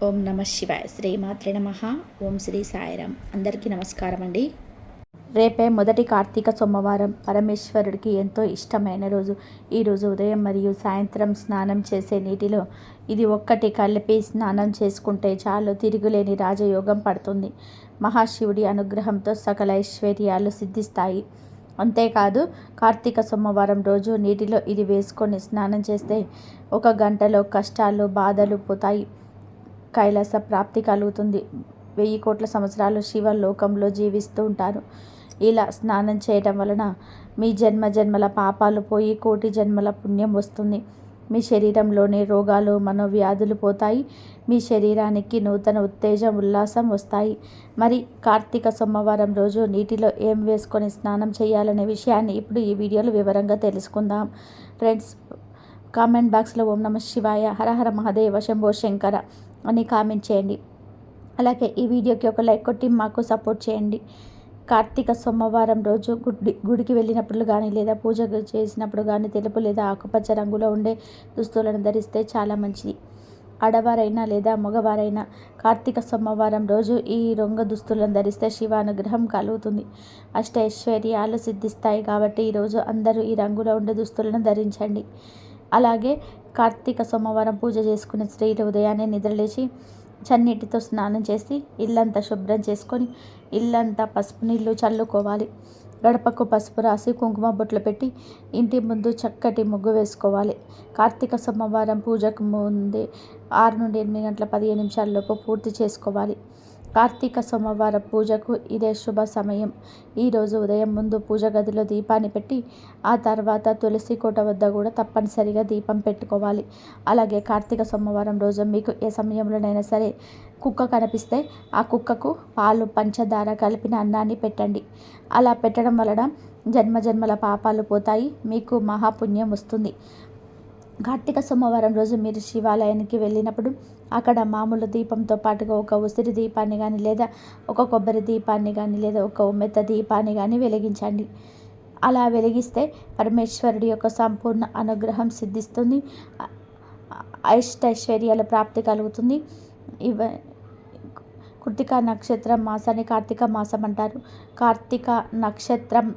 ఓం నమ శివాయ. శ్రీమాత్రే నమః. ఓం శ్రీ సాయిరాం. అందరికీ నమస్కారం అండి. రేపే మొదటి కార్తీక సోమవారం. పరమేశ్వరుడికి ఎంతో ఇష్టమైన రోజు. ఈరోజు ఉదయం మరియు సాయంత్రం స్నానం చేసే నీటిలో ఇది ఒక్కటి కలిపి స్నానం చేసుకుంటే చాలు, తిరుగులేని రాజయోగం పడుతుంది. మహాశివుడి అనుగ్రహంతో సకల ఐశ్వర్యాలు సిద్ధిస్తాయి. అంతేకాదు, కార్తీక సోమవారం రోజు నీటిలో ఇది వేసుకొని స్నానం చేస్తే 1 గంటలో కష్టాలు బాధలు పోతాయి, కైలాస ప్రాప్తి కలుగుతుంది. 1000 కోట్ల సంవత్సరాలు శివలోకంలో జీవిస్తూ ఉంటారు. ఇలా స్నానం చేయటం వలన మీ జన్మల పాపాలు పోయి కోటి జన్మల పుణ్యం వస్తుంది. మీ శరీరంలోని రోగాలు మనోవ్యాధులు పోతాయి. మీ శరీరానికి నూతన ఉత్తేజం ఉల్లాసం వస్తాయి. మరి కార్తీక సోమవారం రోజు నీటిలో ఏం వేసుకొని స్నానం చేయాలనే విషయాన్ని ఇప్పుడు ఈ వీడియోలో వివరంగా తెలుసుకుందాం. ఫ్రెండ్స్, కామెంట్ బాక్స్లో ఓం నమ శివాయ, హరహర మహాదేవ, శంభో శంకర అని కామెంట్ చేయండి. అలాగే ఈ వీడియోకి ఒక లైక్ కొట్టి మాకు సపోర్ట్ చేయండి. కార్తీక సోమవారం రోజు గుడికి వెళ్ళినప్పుడు కానీ లేదా పూజ చేసినప్పుడు కానీ తెలుపు లేదా ఆకుపచ్చ రంగులో ఉండే దుస్తులను ధరిస్తే చాలా మంచిది. ఆడవారైనా లేదా మగవారైనా కార్తీక సోమవారం రోజు ఈ రంగు దుస్తులను ధరిస్తే శివానుగ్రహం కలుగుతుంది, అష్టైశ్వర్యాలు సిద్ధిస్తాయి. కాబట్టి ఈరోజు అందరూ ఈ రంగులో ఉండే దుస్తులను ధరించండి. అలాగే కార్తీక సోమవారం పూజ చేసుకునే స్త్రీలు ఉదయాన్నే నిద్రలేచి చన్నీటితో స్నానం చేసి ఇల్లంతా శుభ్రం చేసుకొని ఇల్లంతా పసుపు నీళ్ళు చల్లుకోవాలి. గడపకు పసుపు రాసి కుంకుమ బొట్లు పెట్టి ఇంటి ముందు చక్కటి ముగ్గు వేసుకోవాలి. కార్తీక సోమవారం పూజకు ముందే 6 నుండి 8 గంటల 15 నిమిషాల్లోపు పూర్తి చేసుకోవాలి. కార్తీక సోమవారం పూజకు ఇదే శుభ సమయం. ఈరోజు ఉదయం ముందు పూజ గదిలో దీపాన్ని పెట్టి ఆ తర్వాత తులసి కోట వద్ద కూడా తప్పనిసరిగా దీపం పెట్టుకోవాలి. అలాగే కార్తీక సోమవారం రోజు మీకు ఏ సమయంలోనైనా సరే కుక్క కనిపిస్తే ఆ కుక్కకు పాలు పంచదార కలిపిన అన్నాన్ని పెట్టండి. అలా పెట్టడం వలన జన్మల పాపాలు పోతాయి, మీకు మహాపుణ్యం వస్తుంది. కార్తీక సోమవారం రోజు మీరు శివాలయానికి వెళ్ళినప్పుడు అక్కడ మామూలు దీపంతో పాటుగా ఒక ఉసిరి దీపాన్ని కానీ లేదా ఒక కొబ్బరి దీపాన్ని కానీ లేదా ఒక ఉమ్మెత్త దీపాన్ని కానీ వెలిగించండి. అలా వెలిగిస్తే పరమేశ్వరుడి యొక్క సంపూర్ణ అనుగ్రహం సిద్ధిస్తుంది, అష్టైశ్వర్యాల ప్రాప్తి కలుగుతుంది. కృతిక నక్షత్రం మాసాన్ని కార్తీక మాసం అంటారు. కార్తీక నక్షత్రం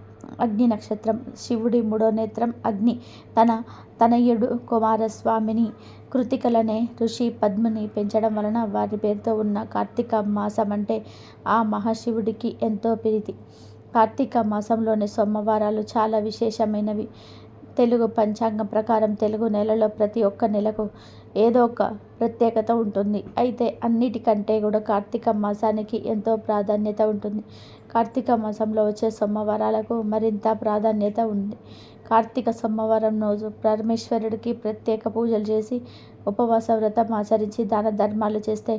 అగ్ని నక్షత్రం. శివుడి 3వ నేత్రం అగ్ని. తనయుడు కుమారస్వామిని కృతికలనే ఋషి పద్ముని పెంచడం వలన వారి పేరుతో ఉన్న కార్తీక మాసం అంటే ఆ మహాశివుడికి ఎంతో ప్రీతి. కార్తీక మాసంలోని సోమవారాలు చాలా విశేషమైనవి. తెలుగు పంచాంగం ప్రకారం తెలుగు నెలలో ప్రతి ఒక్క నెలకు ఏదో ఒక ప్రత్యేకత ఉంటుంది. అయితే అన్నిటికంటే కూడా కార్తీక మాసానికి ఎంతో ప్రాధాన్యత ఉంటుంది. కార్తీక మాసంలో వచ్చే సోమవారాలకు మరింత ప్రాధాన్యత ఉంది. కార్తీక సోమవారం రోజు పరమేశ్వరుడికి ప్రత్యేక పూజలు చేసి ఉపవాస వ్రతం ఆచరించి దాన ధర్మాలు చేస్తే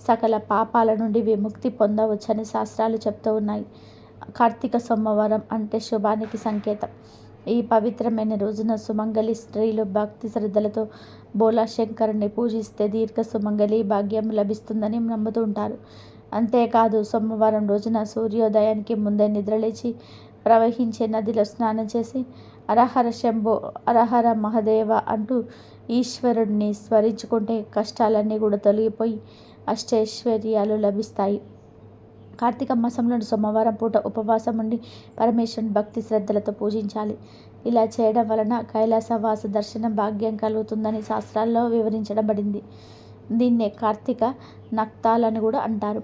సకల పాపాల నుండి విముక్తి పొందవచ్చని శాస్త్రాలు చెప్తూ ఉన్నాయి. కార్తీక సోమవారం అంటే శుభానికి సంకేతం. ఈ పవిత్రమైన రోజున సుమంగళి స్త్రీలు భక్తి శ్రద్ధలతో బోలా శంకరుని పూజిస్తే దీర్ఘ సుమంగళి భాగ్యం లభిస్తుందని నమ్ముతూ ఉంటారు. అంతేకాదు, సోమవారం రోజున సూర్యోదయానికి ముందే నిద్రలేచి ప్రవహించే నదిలో స్నానం చేసి హరహర శంభో, హరహర మహాదేవ అంటూ ఈశ్వరుడిని స్మరించుకుంటే కష్టాలన్నీ కూడా తొలగిపోయి అష్టైశ్వర్యాలు లభిస్తాయి. కార్తీక మాసంలోని సోమవారం పూట ఉపవాసం ఉండి పరమేశ్వరుని భక్తి శ్రద్ధలతో పూజించాలి. ఇలా చేయడం వలన కైలాసవాస దర్శనం భాగ్యం కలుగుతుందని శాస్త్రాల్లో వివరించబడింది. దీన్నే కార్తీక నక్తాలని కూడా అంటారు.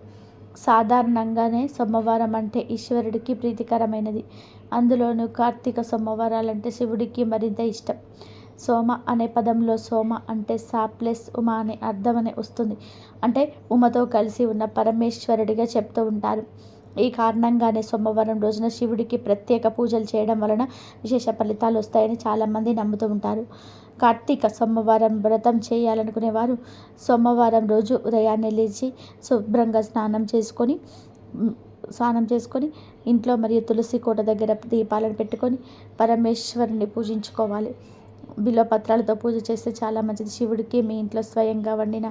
సాధారణంగానే సోమవారం అంటే ఈశ్వరుడికి ప్రీతికరమైనది. అందులోనూ కార్తీక సోమవారాలంటే శివుడికి మరింత ఇష్టం. సోమ అనే పదంలో సోమ అంటే సా ప్లస్ ఉమ అనే అర్థం వస్తుంది. అంటే ఉమతో కలిసి ఉన్న పరమేశ్వరుడిగా చెప్తూ ఉంటారు. ఈ కారణంగానే సోమవారం రోజున శివుడికి ప్రత్యేక పూజలు చేయడం వలన విశేష ఫలితాలు వస్తాయని చాలామంది నమ్ముతూ ఉంటారు. కార్తీక సోమవారం వ్రతం చేయాలనుకునేవారు సోమవారం రోజు ఉదయాన్నే లేచి శుభ్రంగా స్నానం చేసుకొని ఇంట్లో మరియు తులసి కోట దగ్గర దీపాలను పెట్టుకొని పరమేశ్వరుని పూజించుకోవాలి. బిల్వపత్రాలతో పూజ చేస్తే చాలా మంచిది. శివుడికి మీ ఇంట్లో స్వయంగా వండిన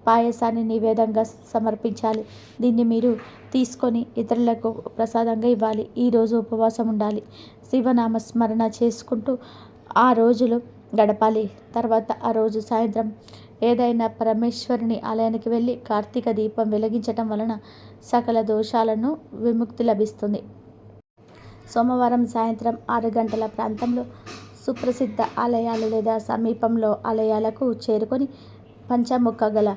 పాయసాన్ని నివేదంగా సమర్పించాలి. దీన్ని మీరు తీసుకొని ఇతరులకు ప్రసాదంగా ఇవ్వాలి. ఈరోజు ఉపవాసం ఉండాలి. శివనామ స్మరణ చేసుకుంటూ ఆ రోజులు గడపాలి. తర్వాత ఆ రోజు సాయంత్రం ఏదైనా పరమేశ్వరుని ఆలయానికి వెళ్ళి కార్తీక దీపం వెలిగించటం వలన సకల దోషాలను విముక్తి లభిస్తుంది. సోమవారం సాయంత్రం 6 గంటల ప్రాంతంలో సుప్రసిద్ధ ఆలయాలు లేదా సమీపంలో ఆలయాలకు చేరుకొని పంచముఖ గల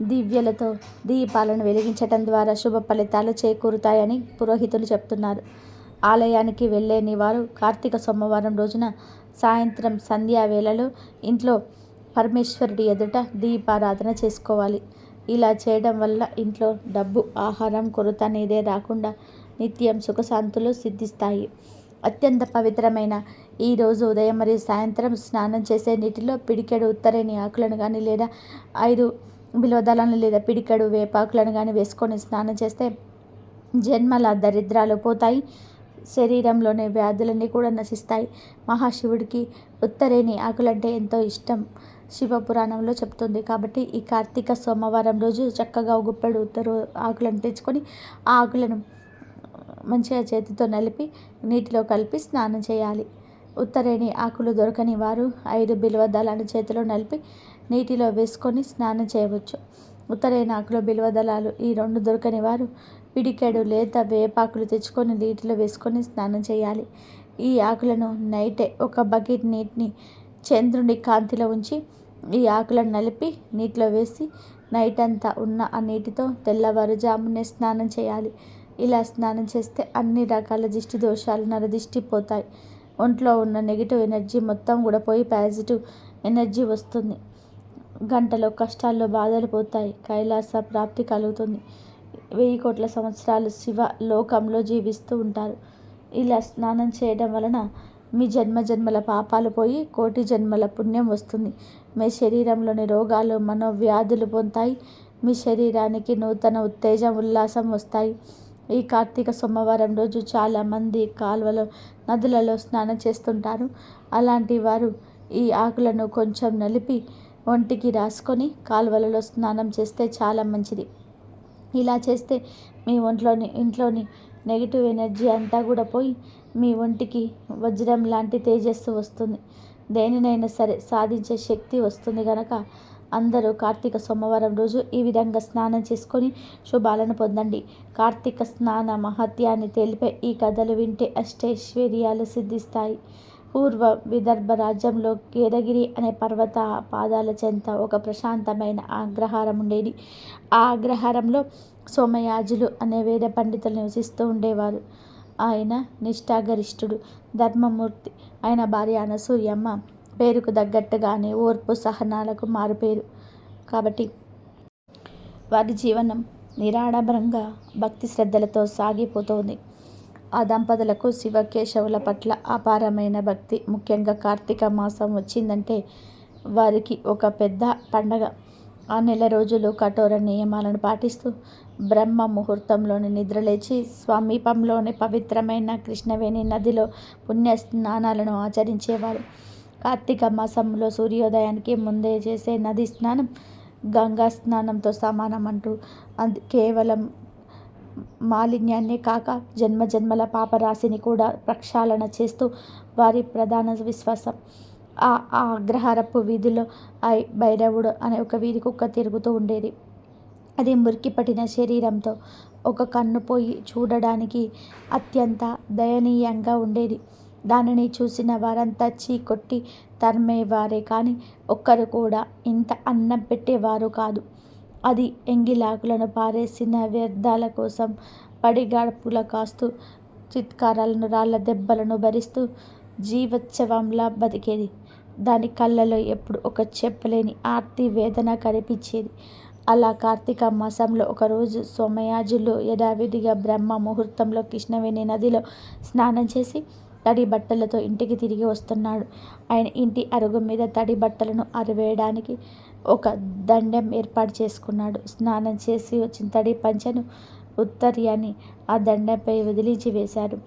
దివ్యలతో దీపాలను వెలిగించటం ద్వారా శుభ ఫలితాలు చేకూరుతాయని పురోహితులు చెప్తున్నారు. ఆలయానికి వెళ్ళలేని వారు కార్తీక సోమవారం రోజున సాయంత్రం సంధ్యా వేళలో ఇంట్లో పరమేశ్వరుడి ఎదుట దీపారాధన చేసుకోవాలి. ఇలా చేయడం వల్ల ఇంట్లో డబ్బు, ఆహారం కొరత అనేదే రాకుండా నిత్యం సుఖశాంతులు సిద్ధిస్తాయి. అత్యంత పవిత్రమైన ఈ రోజు ఉదయం మరియు సాయంత్రం స్నానం చేసే నీటిలో పిడికెడు ఉత్తరేణి ఆకులను కానీ లేదా 5 బిల్వదళాలను లేదా పిడికెడు వేపాకులను కానీ వేసుకొని స్నానం చేస్తే జన్మల దరిద్రాలు పోతాయి, శరీరంలోని వ్యాధులన్నీ కూడా నశిస్తాయి. మహాశివుడికి ఉత్తరేణి ఆకులంటే ఎంతో ఇష్టం శివపురాణంలో చెప్తుంది. కాబట్టి ఈ కార్తీక సోమవారం రోజు చక్కగా ఒక గుప్పెడు ఉత్తర ఆకులను తెచ్చుకొని ఆ ఆకులను మంచిగా చేతితో నలిపి నీటిలో కలిపి స్నానం చేయాలి. ఉత్తరేణి ఆకులు దొరకని వారు 5 బిల్వదళాలను చేతిలో నలిపి నీటిలో వేసుకొని స్నానం చేయవచ్చు. ఉత్తరేణి ఆకులు, బిల్వదళాలు ఈ 2 దొరకని వారు పిడికెడు లేత వేపాకులు తెచ్చుకొని నీటిలో వేసుకొని స్నానం చేయాలి. ఈ ఆకులను నైటే ఒక బకెట్ నీటిని చంద్రుని కాంతిలో ఉంచి ఈ ఆకులను నలిపి నీటిలో వేసి నైట్ అంతా ఉన్న ఆ నీటితో తెల్లవారుజామునే స్నానం చేయాలి. ఇలా స్నానం చేస్తే అన్ని రకాల దిష్టి దోషాలు, నరదిష్టి పోతాయి. ఒంట్లో ఉన్న నెగిటివ్ ఎనర్జీ మొత్తం కూడా పోయి పాజిటివ్ ఎనర్జీ వస్తుంది. గంటలో కష్టాల్లో బాధలు పోతాయి, కైలాస ప్రాప్తి కలుగుతుంది. 1000 కోట్ల సంవత్సరాలు శివ లోకంలో జీవిస్తూ ఉంటారు. ఇలా స్నానం చేయడం వలన మీ జన్మల పాపాలు పోయి కోటి జన్మల పుణ్యం వస్తుంది. మీ శరీరంలోని రోగాలు, మనోవ్యాధులు పొందుతాయి. మీ శరీరానికి నూతన ఉత్తేజం, ఉల్లాసం వస్తాయి. ఈ కార్తీక సోమవారం రోజు చాలామంది కాలువలో, నదులలో స్నానం చేస్తుంటారు. అలాంటి వారు ఈ ఆకులను కొంచెం నలిపి ఒంటికి రాసుకొని కాలువలలో స్నానం చేస్తే చాలా మంచిది. ఇలా చేస్తే మీ ఇంట్లోని నెగిటివ్ ఎనర్జీ అంతా కూడా పోయి మీ ఒంటికి వజ్రం లాంటి తేజస్సు వస్తుంది. దేనినైనా సరే సాధించే శక్తి వస్తుంది కనుక అందరూ కార్తీక సోమవారం రోజు ఈ విధంగా స్నానం చేసుకొని శుభాలను పొందండి. కార్తీక స్నాన మహత్యాన్ని తెలిపే ఈ కథలు వింటే అష్టైశ్వర్యాలు సిద్ధిస్తాయి. పూర్వ విదర్భ రాజ్యంలో కేదగిరి అనే పర్వత పాదాల చెంత ఒక ప్రశాంతమైన అగ్రహారం ఉండేది. ఆ అగ్రహారంలో సోమయాజులు అనే వేద పండితులు నివసిస్తూ ఉండేవారు. ఆయన నిష్ఠాగరిష్ఠుడు, ధర్మమూర్తి. ఆయన భార్య అనసూయమ్మ పేరుకు తగ్గట్టుగానే ఓర్పు, సహనాలకు మారుపేరు. కాబట్టి వారి జీవనం నిరాడంబరంగా భక్తి శ్రద్ధలతో సాగిపోతోంది. ఆ దంపతులకు శివకేశవుల పట్ల అపారమైన భక్తి. ముఖ్యంగా కార్తీక మాసం వచ్చిందంటే వారికి ఒక పెద్ద పండగ. ఆ నెల రోజులు కఠోర నియమాలను పాటిస్తూ బ్రహ్మ ముహూర్తంలోని నిద్రలేచి సమీపంలోని పవిత్రమైన కృష్ణవేణి నదిలో పుణ్య స్నానాలను ఆచరించేవారు. కార్తీక మాసంలో సూర్యోదయానికి ముందే చేసే నది స్నానం గంగా స్నానంతో సమానం అంటూ, అది కేవలం మాలిన్యాన్ని కాక జన్మల పాపరాశిని కూడా ప్రక్షాళన చేస్తూ వారి ప్రధాన విశ్వాసం. ఆ అగ్రహారపు వీధిలో భైరవుడు అనే ఒక వీధి కుక్క తిరుగుతూ ఉండేది. అది మురికి పట్టిన శరీరంతో ఒక కన్ను పోయి చూడడానికి అత్యంత దయనీయంగా ఉండేది. దానిని చూసిన వారంతా చీకొట్టి తరిమేవారే కానీ ఒక్కరు కూడా ఇంత అన్నం పెట్టేవారు కాదు. అది ఎంగిలాకులను పారేసిన వ్యర్థాల కోసం పడిగాడుపుల కాస్తూ, చిత్కారాలను, రాళ్ల దెబ్బలను భరిస్తూ జీవోత్సవంలా బతికేది. దాని కళ్ళలో ఎప్పుడు ఒక చెప్పలేని ఆర్తి, వేదన కనిపించేది. అలా కార్తీక మాసంలో ఒకరోజు సోమయాజులు యథావిధిగా బ్రహ్మ ముహూర్తంలో కృష్ణవేణి నదిలో స్నానం చేసి తడి బట్టలతో ఇంటికి తిరిగి వస్తున్నాడు. ఆయన ఇంటి అరుగు మీద తడి బట్టలను ఆరవేయడానికి ఒక దండెం ఏర్పాటు చేసుకున్నాడు. స్నానం చేసి వచ్చిన తడి పంచెను, ఉత్తర్యాన్ని ఆ దండంపై వదిలించి వేశాడు.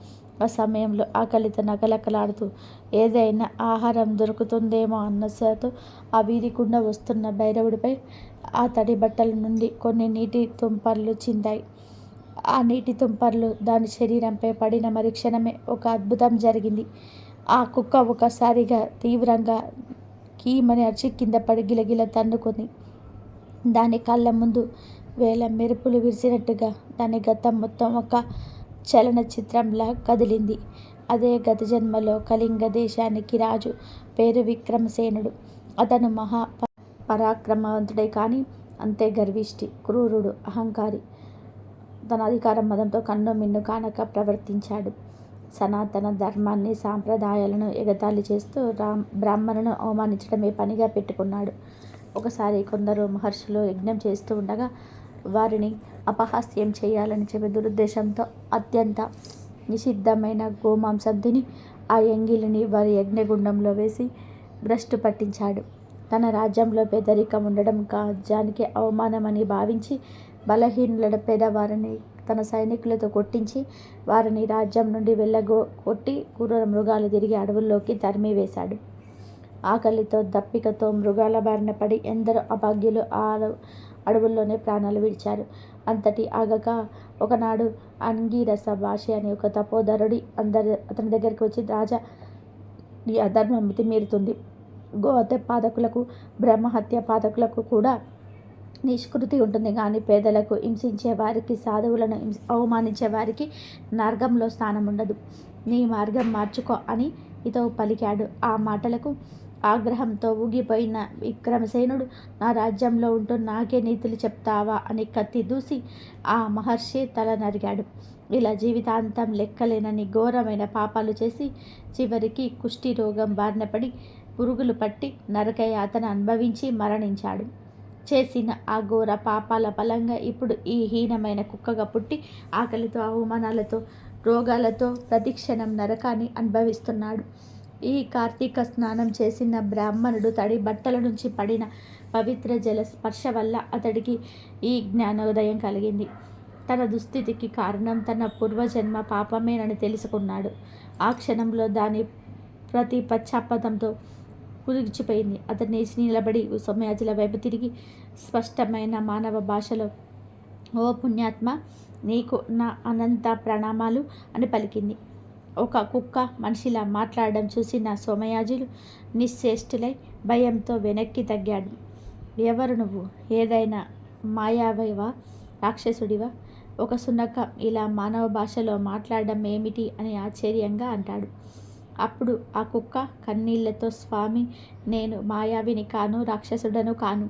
ఆ సమయంలో ఆకలితో నకలకలాడుతూ ఏదైనా ఆహారం దొరుకుతుందేమో అన్నసతో ఆ వీధి గుండా వస్తున్న భైరవుడిపై ఆ తడి బట్టల నుండి కొన్ని నీటి తుంపర్లు చిందాయి. ఆ నీటి తుంపర్లు దాని శరీరంపై పడిన మరుక్షణమే ఒక అద్భుతం జరిగింది. ఆ కుక్క ఒకసారిగా తీవ్రంగా కీమని అరిచి కింద పడి గిలగిల తన్నుకుంది. దాని కళ్ళ ముందు వేల మెరుపులు విరిసినట్టుగా దాని గతం మొత్తం ఒక చలనచిత్రంలా కదిలింది. అదే గత జన్మలో కళింగ దేశానికి రాజు పేరు విక్రమసేనుడు. అతను పరాక్రమవంతుడే కానీ అంతే గర్విష్టి, క్రూరుడు, అహంకారి. తన అధికార మదంతో కన్ను మిన్ను కానక ప్రవర్తించాడు. సనాతన ధర్మాన్ని, సాంప్రదాయాలను ఎగతాళి చేస్తూ బ్రాహ్మణులను అవమానించడమే పనిగా పెట్టుకున్నాడు. ఒకసారి కొందరు మహర్షులు యజ్ఞం చేస్తూ ఉండగా వారిని అపహాస్యం చేయాలని చెప్పే దురుద్దేశంతో అత్యంత నిషిద్ధమైన గోమాంసం తిని ఆ ఎంగిలిని వారి యజ్ఞగుండంలో వేసి భ్రష్టు పట్టించాడు. తన రాజ్యంలో పేదరికం ఉండడం రాజ్యానికి అవమానమని భావించి బలహీనుల పేదవారిని తన సైనికులతో కొట్టించి వారిని రాజ్యం నుండి కొట్టి క్రూర మృగాలు తిరిగి అడవుల్లోకి తరిమివేశాడు. ఆకలితో దప్పికతో మృగాల బారిన పడి ఎందరో అభాగ్యులు అడవుల్లోనే ప్రాణాలు విడిచారు. అంతటి ఆగక ఒకనాడు అంగీరస భాషి అనే ఒక తపోధరుడి అతని దగ్గరికి వచ్చి, రాజా, ఈ అధర్మం మితిమీరుతుంది. గోహత్య పాతకులకు, బ్రహ్మహత్య పాతకులకు కూడా నిష్కృతి ఉంటుంది, కానీ పేదలకు, హింసించే వారికి, సాధువులను అవమానించే వారికి నరకంలో స్థానం ఉండదు. నీ మార్గం మార్చుకో అని హితవు పలికాడు. ఆ మాటలకు ఆగ్రహంతో ఊగిపోయిన విక్రమసేనుడు, నా రాజ్యంలో ఉంటూ నాకే నీతులు చెప్తావా అని కత్తి దూసి ఆ మహర్షి తల నరిగాడు. ఇలా జీవితాంతం లెక్కలేనని ఘోరమైన పాపాలు చేసి చివరికి కుష్టి రోగం బారిన పడి పురుగులు పట్టి నరకయాతన అనుభవించి మరణించాడు. చేసిన ఆ ఘోర పాపాల ఫలంగా ఇప్పుడు ఈ హీనమైన కుక్కగా పుట్టి ఆకలితో, అవమానాలతో, రోగాలతో ప్రతిక్షణం నరకాన్ని అనుభవిస్తున్నాడు. ఈ కార్తీక స్నానం చేసిన బ్రాహ్మణుడు తడి బట్టల నుంచి పడిన పవిత్ర జల స్పర్శ వల్ల అతడికి ఈ జ్ఞానోదయం కలిగింది. తన దుస్థితికి కారణం తన పూర్వజన్మ పాపమేనని తెలుసుకున్నాడు. ఆ క్షణంలో దాని ప్రతి పశ్చాత్తాపంతో కుదిర్చిపోయింది. అతను లేచి నిలబడి సోమయాజుల వైపు తిరిగి స్పష్టమైన మానవ భాషలో, ఓ పుణ్యాత్మ, నీకు నా అనంత ప్రణామాలు అని పలికింది. ఒక కుక్క మనిషిలా మాట్లాడడం చూసిన సోమయాజులు నిశ్చేష్టులై భయంతో వెనక్కి తగ్గాడు. ఎవరు నువ్వు? ఏదైనా మాయావివా, రాక్షసుడివా? ఒక సునకం ఇలా మానవ భాషలో మాట్లాడడం ఏమిటి అని ఆశ్చర్యంగా అంటాడు. అప్పుడు ఆ కుక్క కన్నీళ్లతో, స్వామి, నేను మాయావిని కాను, రాక్షసుడను కాను.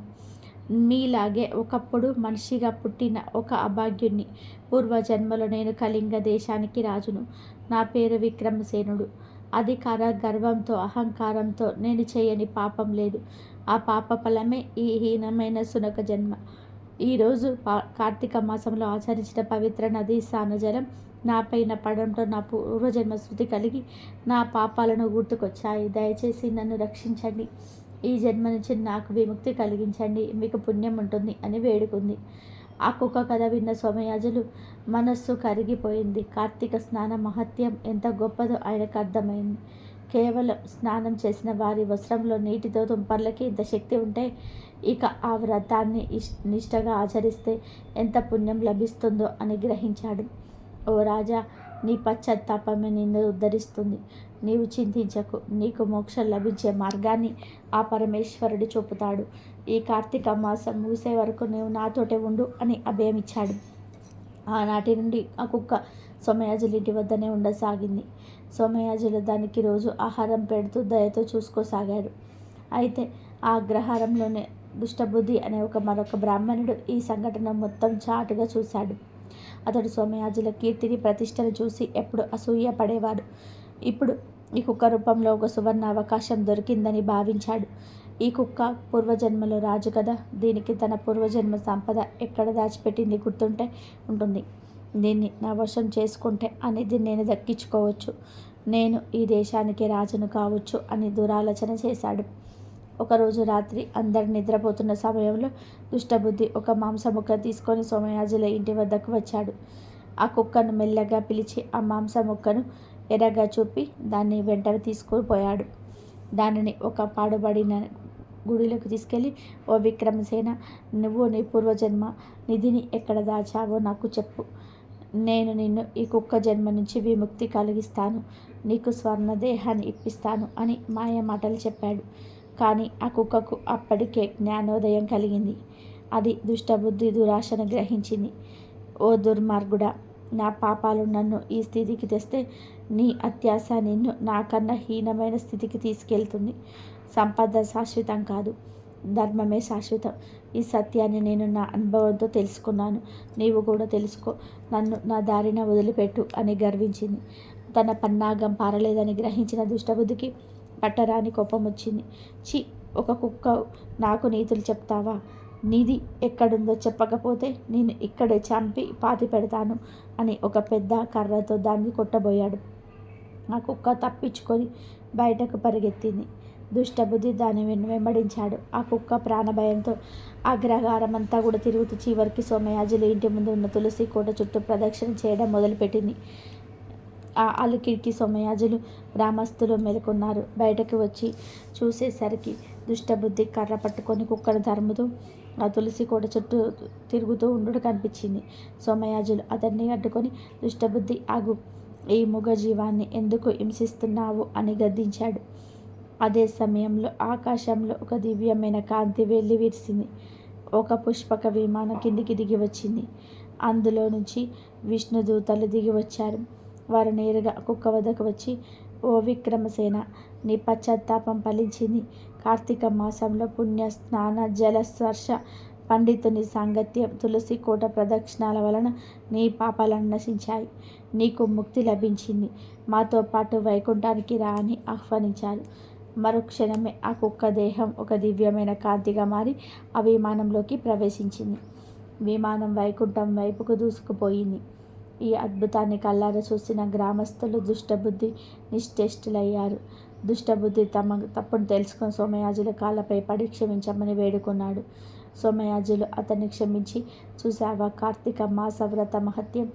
మీలాగే ఒకప్పుడు మనిషిగా పుట్టిన ఒక అభాగ్యుణ్ణి. పూర్వజన్మలో నేను కళింగ దేశానికి రాజును. నా పేరు విక్రమసేనుడు. అధికార గర్వంతో, అహంకారంతో నేను చేయని పాపం లేదు. ఆ పాప ఫలమే ఈ హీనమైన సునక జన్మ. ఈరోజు కార్తీక మాసంలో ఆచరించిన పవిత్ర నది స్నానజలం నాపైన పడంతో నా పూర్వజన్మ శృతి కలిగి నా పాపాలను గుర్తుకొచ్చాయి. దయచేసి నన్ను రక్షించండి. ఈ జన్మ నుంచి నాకు విముక్తి కలిగించండి. మీకు పుణ్యం ఉంటుంది అని వేడుకుంది. ఆ కుక్క కథ విన్న సోమయాజులు మనస్సు కరిగిపోయింది. కార్తీక స్నాన మహత్యం ఎంత గొప్పదో ఆయనకు అర్థమైంది. కేవలం స్నానం చేసిన వారి వస్త్రంలో నీటితో తుంపర్లకి ఇంత శక్తి ఉంటే ఇక ఆ వ్రతాన్ని నిష్టగా ఆచరిస్తే ఎంత పుణ్యం లభిస్తుందో అని గ్రహించాడు. ఓ రాజా, నీ పశ్చాత్తాపమే నిన్ను ఉద్ధరిస్తుంది. నీవు చింతించకు. నీకు మోక్షం లభించే మార్గాన్ని ఆ పరమేశ్వరుడు చూపుతాడు. ఈ కార్తీక మాసం ముగిసే వరకు నీవు నాతోటే ఉండు అని అభయమిచ్చాడు. ఆనాటి నుండి ఆ కుక్క సోమయాజుల ఇంటి వద్దనే ఉండసాగింది. సోమయాజులు దానికి రోజు ఆహారం పెడుతూ దయతో చూసుకోసాగాడు. అయితే ఆ అగ్రహారంలోనే దుష్టబుద్ధి అనే మరొక బ్రాహ్మణుడు ఈ సంఘటన మొత్తం చాటుగా చూశాడు. అతడు సోమయాజుల కీర్తిని, ప్రతిష్టను చూసి ఎప్పుడు అసూయ పడేవాడు. ఇప్పుడు ఈ కుక్క రూపంలో ఒక సువర్ణ అవకాశం దొరికిందని భావించాడు. ఈ కుక్క పూర్వజన్మలో రాజు కదా, దీనికి తన పూర్వజన్మ సంపద ఎక్కడ దాచిపెట్టింది గుర్తుంటే ఉంటుంది. దీన్ని నా వశం చేసుకుంటే అనేది నేను దక్కించుకోవచ్చు. నేను ఈ దేశానికి రాజును కావచ్చు అని దురాలోచన చేశాడు. ఒకరోజు రాత్రి అందరు నిద్రపోతున్న సమయంలో దుష్టబుద్ధి ఒక మాంసముక్క తీసుకొని సోమయాజుల ఇంటి వద్దకు వచ్చాడు. ఆ కుక్కను మెల్లగా పిలిచి ఆ మాంసముక్కను ఎర్రగా చూపి దాన్ని వెంటనే తీసుకుపోయాడు. దానిని ఒక పాడుబడిన గుడిలోకి తీసుకెళ్ళి, ఓ విక్రమసేన, నువ్వు నీ పూర్వజన్మ నిధిని ఎక్కడ దాచావో నాకు చెప్పు. నేను నిన్ను ఈ కుక్క జన్మ నుంచి విముక్తి కలిగిస్తాను. నీకు స్వర్ణదేహాన్ని ఇప్పిస్తాను అని మాయ మాటలు చెప్పాడు. కానీ ఆ కుక్కకు అప్పటికే జ్ఞానోదయం కలిగింది. అది దుష్టబుద్ధి దురాశను గ్రహించింది. ఓ దుర్మార్గుడా, నా పాపాలు నన్ను ఈ స్థితికి తెస్తే నీ అత్యాశ నిన్ను నాకన్నా హీనమైన స్థితికి తీసుకెళ్తుంది. సంపద శాశ్వతం కాదు, ధర్మమే శాశ్వతం. ఈ సత్యాన్ని నేను నా అనుభవంతో తెలుసుకున్నాను. నీవు కూడా తెలుసుకో. నన్ను నా దారిన వదిలిపెట్టు అని గర్వించింది. తన పన్నాగం పారలేదని గ్రహించిన దుష్టబుద్ధికి పట్టరాని కోపం వచ్చింది. చి, ఒక కుక్క నాకు నీతులు చెప్తావా? నిధి ఎక్కడుందో చెప్పకపోతే నేను ఇక్కడే చంపి పాతి పెడతాను అని ఒక పెద్ద కర్రతో దాన్ని కొట్టబోయాడు. ఆ కుక్క తప్పించుకొని బయటకు పరిగెత్తింది. దుష్టబుద్ధి దాన్ని వెంబడించాడు. ఆ కుక్క ప్రాణభయంతో అగ్రహారం అంతా కూడా తిరుగుతూ చివరికి సోమయాజులు ఇంటి ముందు ఉన్న తులసి కోట చుట్టూ ప్రదక్షిణ చేయడం మొదలుపెట్టింది. ఆ అలికిడికి సోమయాజులు గ్రామస్తులు మేలుకున్నారు. బయటకు వచ్చి చూసేసరికి దుష్టబుద్ధి కర్ర పట్టుకొని కుక్కను తరుముతూ ఆ తులసి కోట చుట్టూ తిరుగుతూ ఉండుడు కనిపించింది. సోమయాజులు అతన్ని అడ్డుకొని, దుష్టబుద్ధి ఆగు, ఈ మూగజీవాన్ని ఎందుకు హింసిస్తున్నావు అని గద్దించాడు. అదే సమయంలో ఆకాశంలో ఒక దివ్యమైన కాంతి వెళ్లి విరిసింది. ఒక పుష్పక విమానం కిందికి దిగి వచ్చింది. అందులో నుంచి విష్ణుదూతలు దిగి వచ్చారు. వారు నేరుగా కుక్క వద్దకు వచ్చి, ఓ విక్రమసేన, నీ పశ్చాత్తాపం ఫలించింది. కార్తీక మాసంలో పుణ్య స్నాన జల స్పర్శ పండితుని సాంగత్యం తులసి కోట ప్రదక్షిణాల వలన నీ పాపాలను నశించాయి. నీకు ముక్తి లభించింది. మాతో పాటు వైకుంఠానికి రా అని ఆహ్వానించారు. మరుక్షణమే ఆ కుక్క దేహం ఒక దివ్యమైన కాంతిగా మారి ఆ విమానంలోకి ప్రవేశించింది. విమానం వైకుంఠం వైపుకు దూసుకుపోయింది. ఈ అద్భుతాన్ని కళ్ళారా చూసిన గ్రామస్తులు దుష్టబుద్ధి నిశ్చేష్టులయ్యారు. దుష్టబుద్ధి తమ తప్పును తెలుసుకొని సోమయాజుల కాళ్ళపై పడి క్షమించమని వేడుకున్నాడు. సోమయాజులు అతన్ని క్షమించి, చూసావా, కార్తీక మాస వ్రత మహత్యం.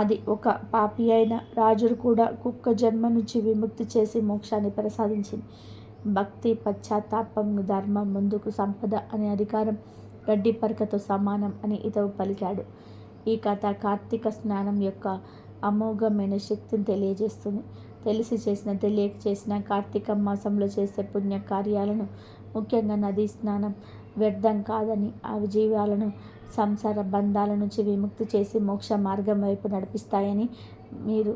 అది ఒక పాపి అయిన రాజును కూడా కుక్క జన్మ నుంచి విముక్తి చేసి మోక్షాన్ని ప్రసాదించింది. భక్తి, పశ్చాత్తాపం, ధర్మం ముందుకు సంపద అనే అధికారం గడ్డి పరకతో సమానం అని ఇతవు పలికాడు. ఈ కథ కార్తీక స్నానం యొక్క అమోఘమైన శక్తిని తెలియజేస్తుంది. తెలిసి చేసిన తెలియక చేసిన కార్తీక మాసంలో చేసే పుణ్యకార్యాలను, ముఖ్యంగా నదీ స్నానం వ్యర్థం కాదని, ఆ జీవాలను సంసార బంధాల నుంచి విముక్తి చేసి మోక్ష మార్గం వైపు నడిపిస్తాయని మీరు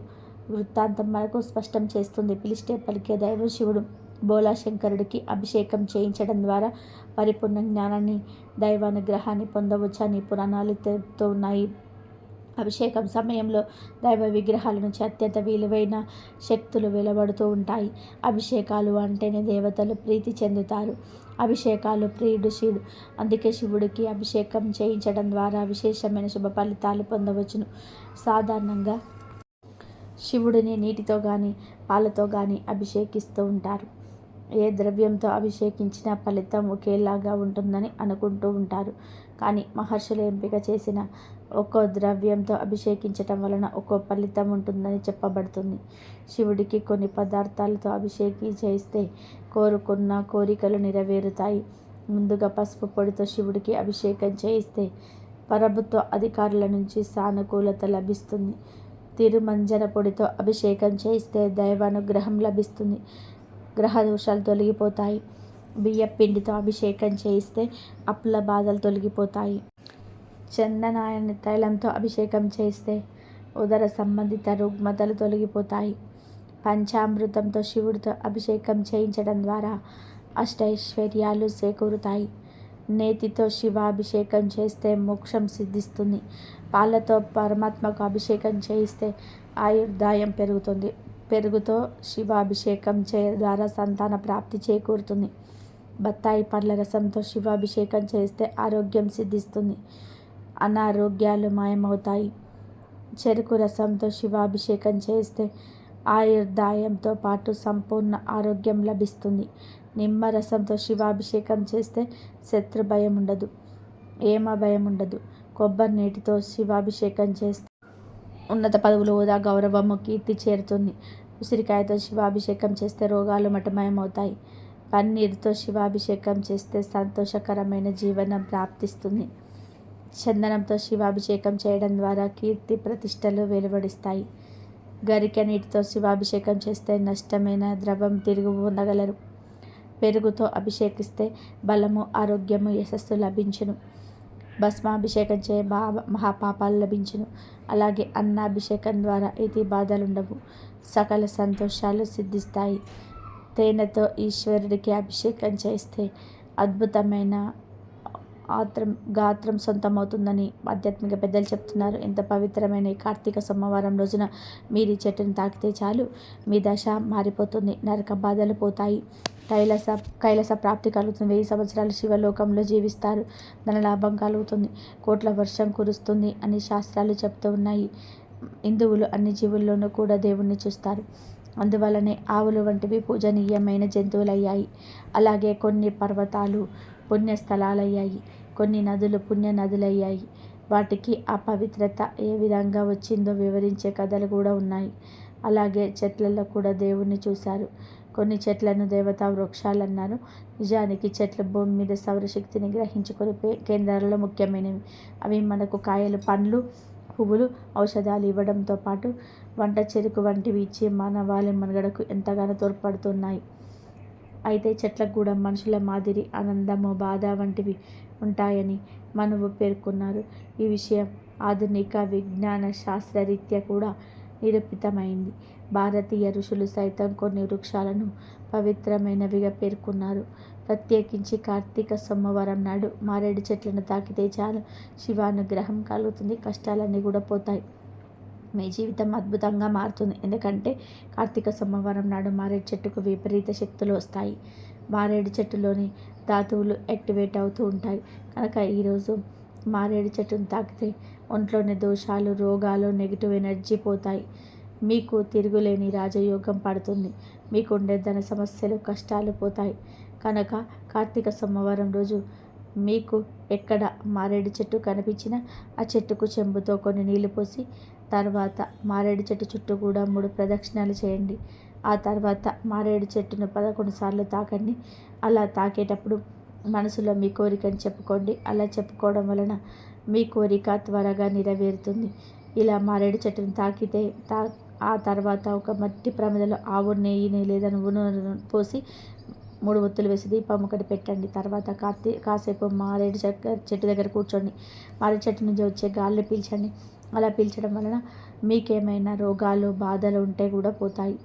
వృత్తాంతం మనకు స్పష్టం చేస్తుంది. పిలిస్తే పలికే దైవం శివుడు. బోలాశంకరుడికి అభిషేకం చేయించడం ద్వారా పరిపూర్ణ జ్ఞానాన్ని, దైవానుగ్రహాన్ని పొందవచ్చని పురాణాలు తెలుపుతూ ఉన్నాయి. అభిషేకం సమయంలో దైవ విగ్రహాల నుంచి అత్యంత విలువైన శక్తులు వెలువడుతూ ఉంటాయి. అభిషేకాలు అంటేనే దేవతలు ప్రీతి చెందుతారు. అభిషేకాలు ప్రియుడు శివుడు. అందుకే శివుడికి అభిషేకం చేయించడం ద్వారా విశేషమైన శుభ ఫలితాలు పొందవచ్చును. సాధారణంగా శివుడిని నీటితో కానీ పాలతో కానీ అభిషేకిస్తూ ఉంటారు. ఏ ద్రవ్యంతో అభిషేకించిన ఫలితం ఒకేలాగా ఉంటుందని అనుకుంటూ ఉంటారు. కానీ మహర్షులు ఎంపిక చేసిన ఒక్కో ద్రవ్యంతో అభిషేకించటం వలన ఒక్కో ఫలితం ఉంటుందని చెప్పబడుతుంది. శివుడికి కొన్ని పదార్థాలతో అభిషేకం చేస్తే కోరుకున్న కోరికలు నెరవేరుతాయి. ముందుగా పసుపు పొడితో శివుడికి అభిషేకం చేయిస్తే ప్రభుత్వ అధికారుల నుంచి సానుకూలత లభిస్తుంది. తిరుమంజన పొడితో అభిషేకం చేయిస్తే దైవానుగ్రహం లభిస్తుంది. గ్రహ దోషాలు తొలగిపోతాయి. బియ్య పిండితో అభిషేకం చేయిస్తే అప్పుల బాధలు తొలగిపోతాయి. చందనాయని తైలంతో అభిషేకం చేస్తే ఉదర సంబంధిత రుగ్మతలు తొలగిపోతాయి. పంచామృతంతో శివుడితో అభిషేకం చేయించడం ద్వారా అష్టైశ్వర్యాలు చేకూరుతాయి. నేతితో శివాభిషేకం చేస్తే మోక్షం సిద్ధిస్తుంది. పాలతో పరమాత్మకు అభిషేకం చేయిస్తే ఆయుర్దాయం పెరుగుతుంది. పెరుగుతో శివాభిషేకం ద్వారా సంతాన ప్రాప్తి చేకూరుతుంది. బత్తాయి పండ్ల రసంతో శివాభిషేకం చేస్తే ఆరోగ్యం సిద్ధిస్తుంది. అనారోగ్యాలు మాయమవుతాయి. చెరుకు రసంతో శివాభిషేకం చేస్తే ఆయుర్దాయంతో పాటు సంపూర్ణ ఆరోగ్యం లభిస్తుంది. నిమ్మ రసంతో శివాభిషేకం చేస్తే శత్రు భయం ఉండదు, ఏమ భయం ఉండదు. కొబ్బరి నీటితో శివాభిషేకం చేస్తే ఉన్నత పదవులు, హోదా, గౌరవము, కీర్తి చేరుతుంది. ఉసిరికాయతో శివాభిషేకం చేస్తే రోగాలు మటుమయమవుతాయి. పన్నీరుతో శివాభిషేకం చేస్తే సంతోషకరమైన జీవనం ప్రాప్తిస్తుంది. చందనంతో శివాభిషేకం చేయడం ద్వారా కీర్తి ప్రతిష్టలు వెలువడిస్తాయి. గరిక నీటితో శివాభిషేకం చేస్తే నష్టమైన ద్రవం తిరిగి పొందగలరు. పెరుగుతో అభిషేకిస్తే బలము, ఆరోగ్యము, యశస్సు లభించును. భస్మాభిషేకం చే మహాపాపాలు లభించును. అలాగే అన్నాభిషేకం ద్వారా ఇతి బాధలుండవు. సకల సంతోషాలు సిద్ధిస్తాయి. తేనెతో ఈశ్వరుడికి అభిషేకం చేస్తే అద్భుతమైన గాత్రం సొంతమవుతుందని ఆధ్యాత్మిక పెద్దలు చెప్తున్నారు. ఇంత పవిత్రమైన ఈ కార్తీక సోమవారం రోజున మీరు ఈ చెట్టును తాకితే చాలు, మీ దశ మారిపోతుంది, నరక బాధలు పోతాయి, కైలాస ప్రాప్తి కలుగుతుంది, 1000 సంవత్సరాలు శివలోకంలో జీవిస్తారు, ధనలాభం కలుగుతుంది, కోట్ల వర్షం కురుస్తుంది అని శాస్త్రాలు చెప్తూ ఉన్నాయి. హిందువులు అన్ని జీవుల్లోనూ కూడా దేవుణ్ణి చూస్తారు. అందువల్లనే ఆవులు వంటివి పూజనీయమైన జంతువులయ్యాయి. అలాగే కొన్ని పర్వతాలు పుణ్యస్థలాలయ్యాయి, కొన్ని నదులు పుణ్య నదులయ్యాయి. వాటికి ఆ పవిత్రత ఏ విధంగా వచ్చిందో వివరించే కథలు కూడా ఉన్నాయి. అలాగే చెట్లలో కూడా దేవుణ్ణి చూశారు. కొన్ని చెట్లను దేవతా వృక్షాలు అన్నారు. నిజానికి చెట్లు భూమి మీద సౌరశక్తిని గ్రహించుకునే కేంద్రాలలో ముఖ్యమైనవి. అవి మనకు కాయలు, పండ్లు, పువ్వులు, ఔషధాలు ఇవ్వడంతో పాటు వంట చెరుకు వంటివి ఇచ్చి మానవాళి మనుగడకు ఎంతగానో తోడ్పడుతున్నాయి. అయితే చెట్లకు కూడా మనుషుల మాదిరి ఆనందము, బాధ వంటివి ఉంటాయని మనువు పేర్కొన్నారు. ఈ విషయం ఆధునిక విజ్ఞాన శాస్త్రరీత్యా కూడా నిరూపితమైంది. భారతీయ ఋషులు సైతం కొన్ని వృక్షాలను పవిత్రమైనవిగా పేర్కొన్నారు. ప్రత్యేకించి కార్తీక సోమవారం నాడు మారేడు చెట్లను తాకితే చాలు, శివానుగ్రహం కలుగుతుంది, కష్టాలన్నీ కూడా పోతాయి, మీ జీవితం అద్భుతంగా మారుతుంది. ఎందుకంటే కార్తీక సోమవారం నాడు మారేడు చెట్టుకు విపరీత శక్తులు వస్తాయి. మారేడు చెట్టులోని ధాతువులు యాక్టివేట్ అవుతూ ఉంటాయి. కనుక ఈరోజు మారేడు చెట్టును తాకితే ఒంట్లోని దోషాలు, రోగాలు, నెగిటివ్ ఎనర్జీ పోతాయి. మీకు తిరుగులేని రాజయోగం పడుతుంది. మీకుండే ధన సమస్యలు, కష్టాలు పోతాయి. కనుక కార్తీక సోమవారం రోజు మీకు ఎక్కడ మారేడు చెట్టు కనిపించినా ఆ చెట్టుకు చెంబుతో కొన్ని నీళ్లు పోసి తర్వాత మారేడు చెట్టు చుట్టూ కూడా 3 ప్రదక్షిణాలు చేయండి. ఆ తర్వాత మారేడు చెట్టును 11 సార్లు తాకండి. అలా తాకేటప్పుడు మనసులో మీ కోరికను చెప్పుకోండి. అలా చెప్పుకోవడం వలన మీ కోరిక త్వరగా నెరవేరుతుంది. ఇలా మారేడు చెట్టును తాకితే ఆ తర్వాత ఒక మట్టి ప్రమిదలో ఆవు నెయ్యిని లేదా నువ్వును పోసి 3 ఒత్తులు వేసి దీపం ఒకటి పెట్టండి. తర్వాత కాసేపు మారేడు చెట్టు దగ్గర కూర్చోండి. మారేడు చెట్టు నుంచి వచ్చే గాలిని పీల్చండి. అలా పీల్చడం వలన మీకేమైనా రోగాలు, బాధలు ఉంటే కూడా పోతాయి.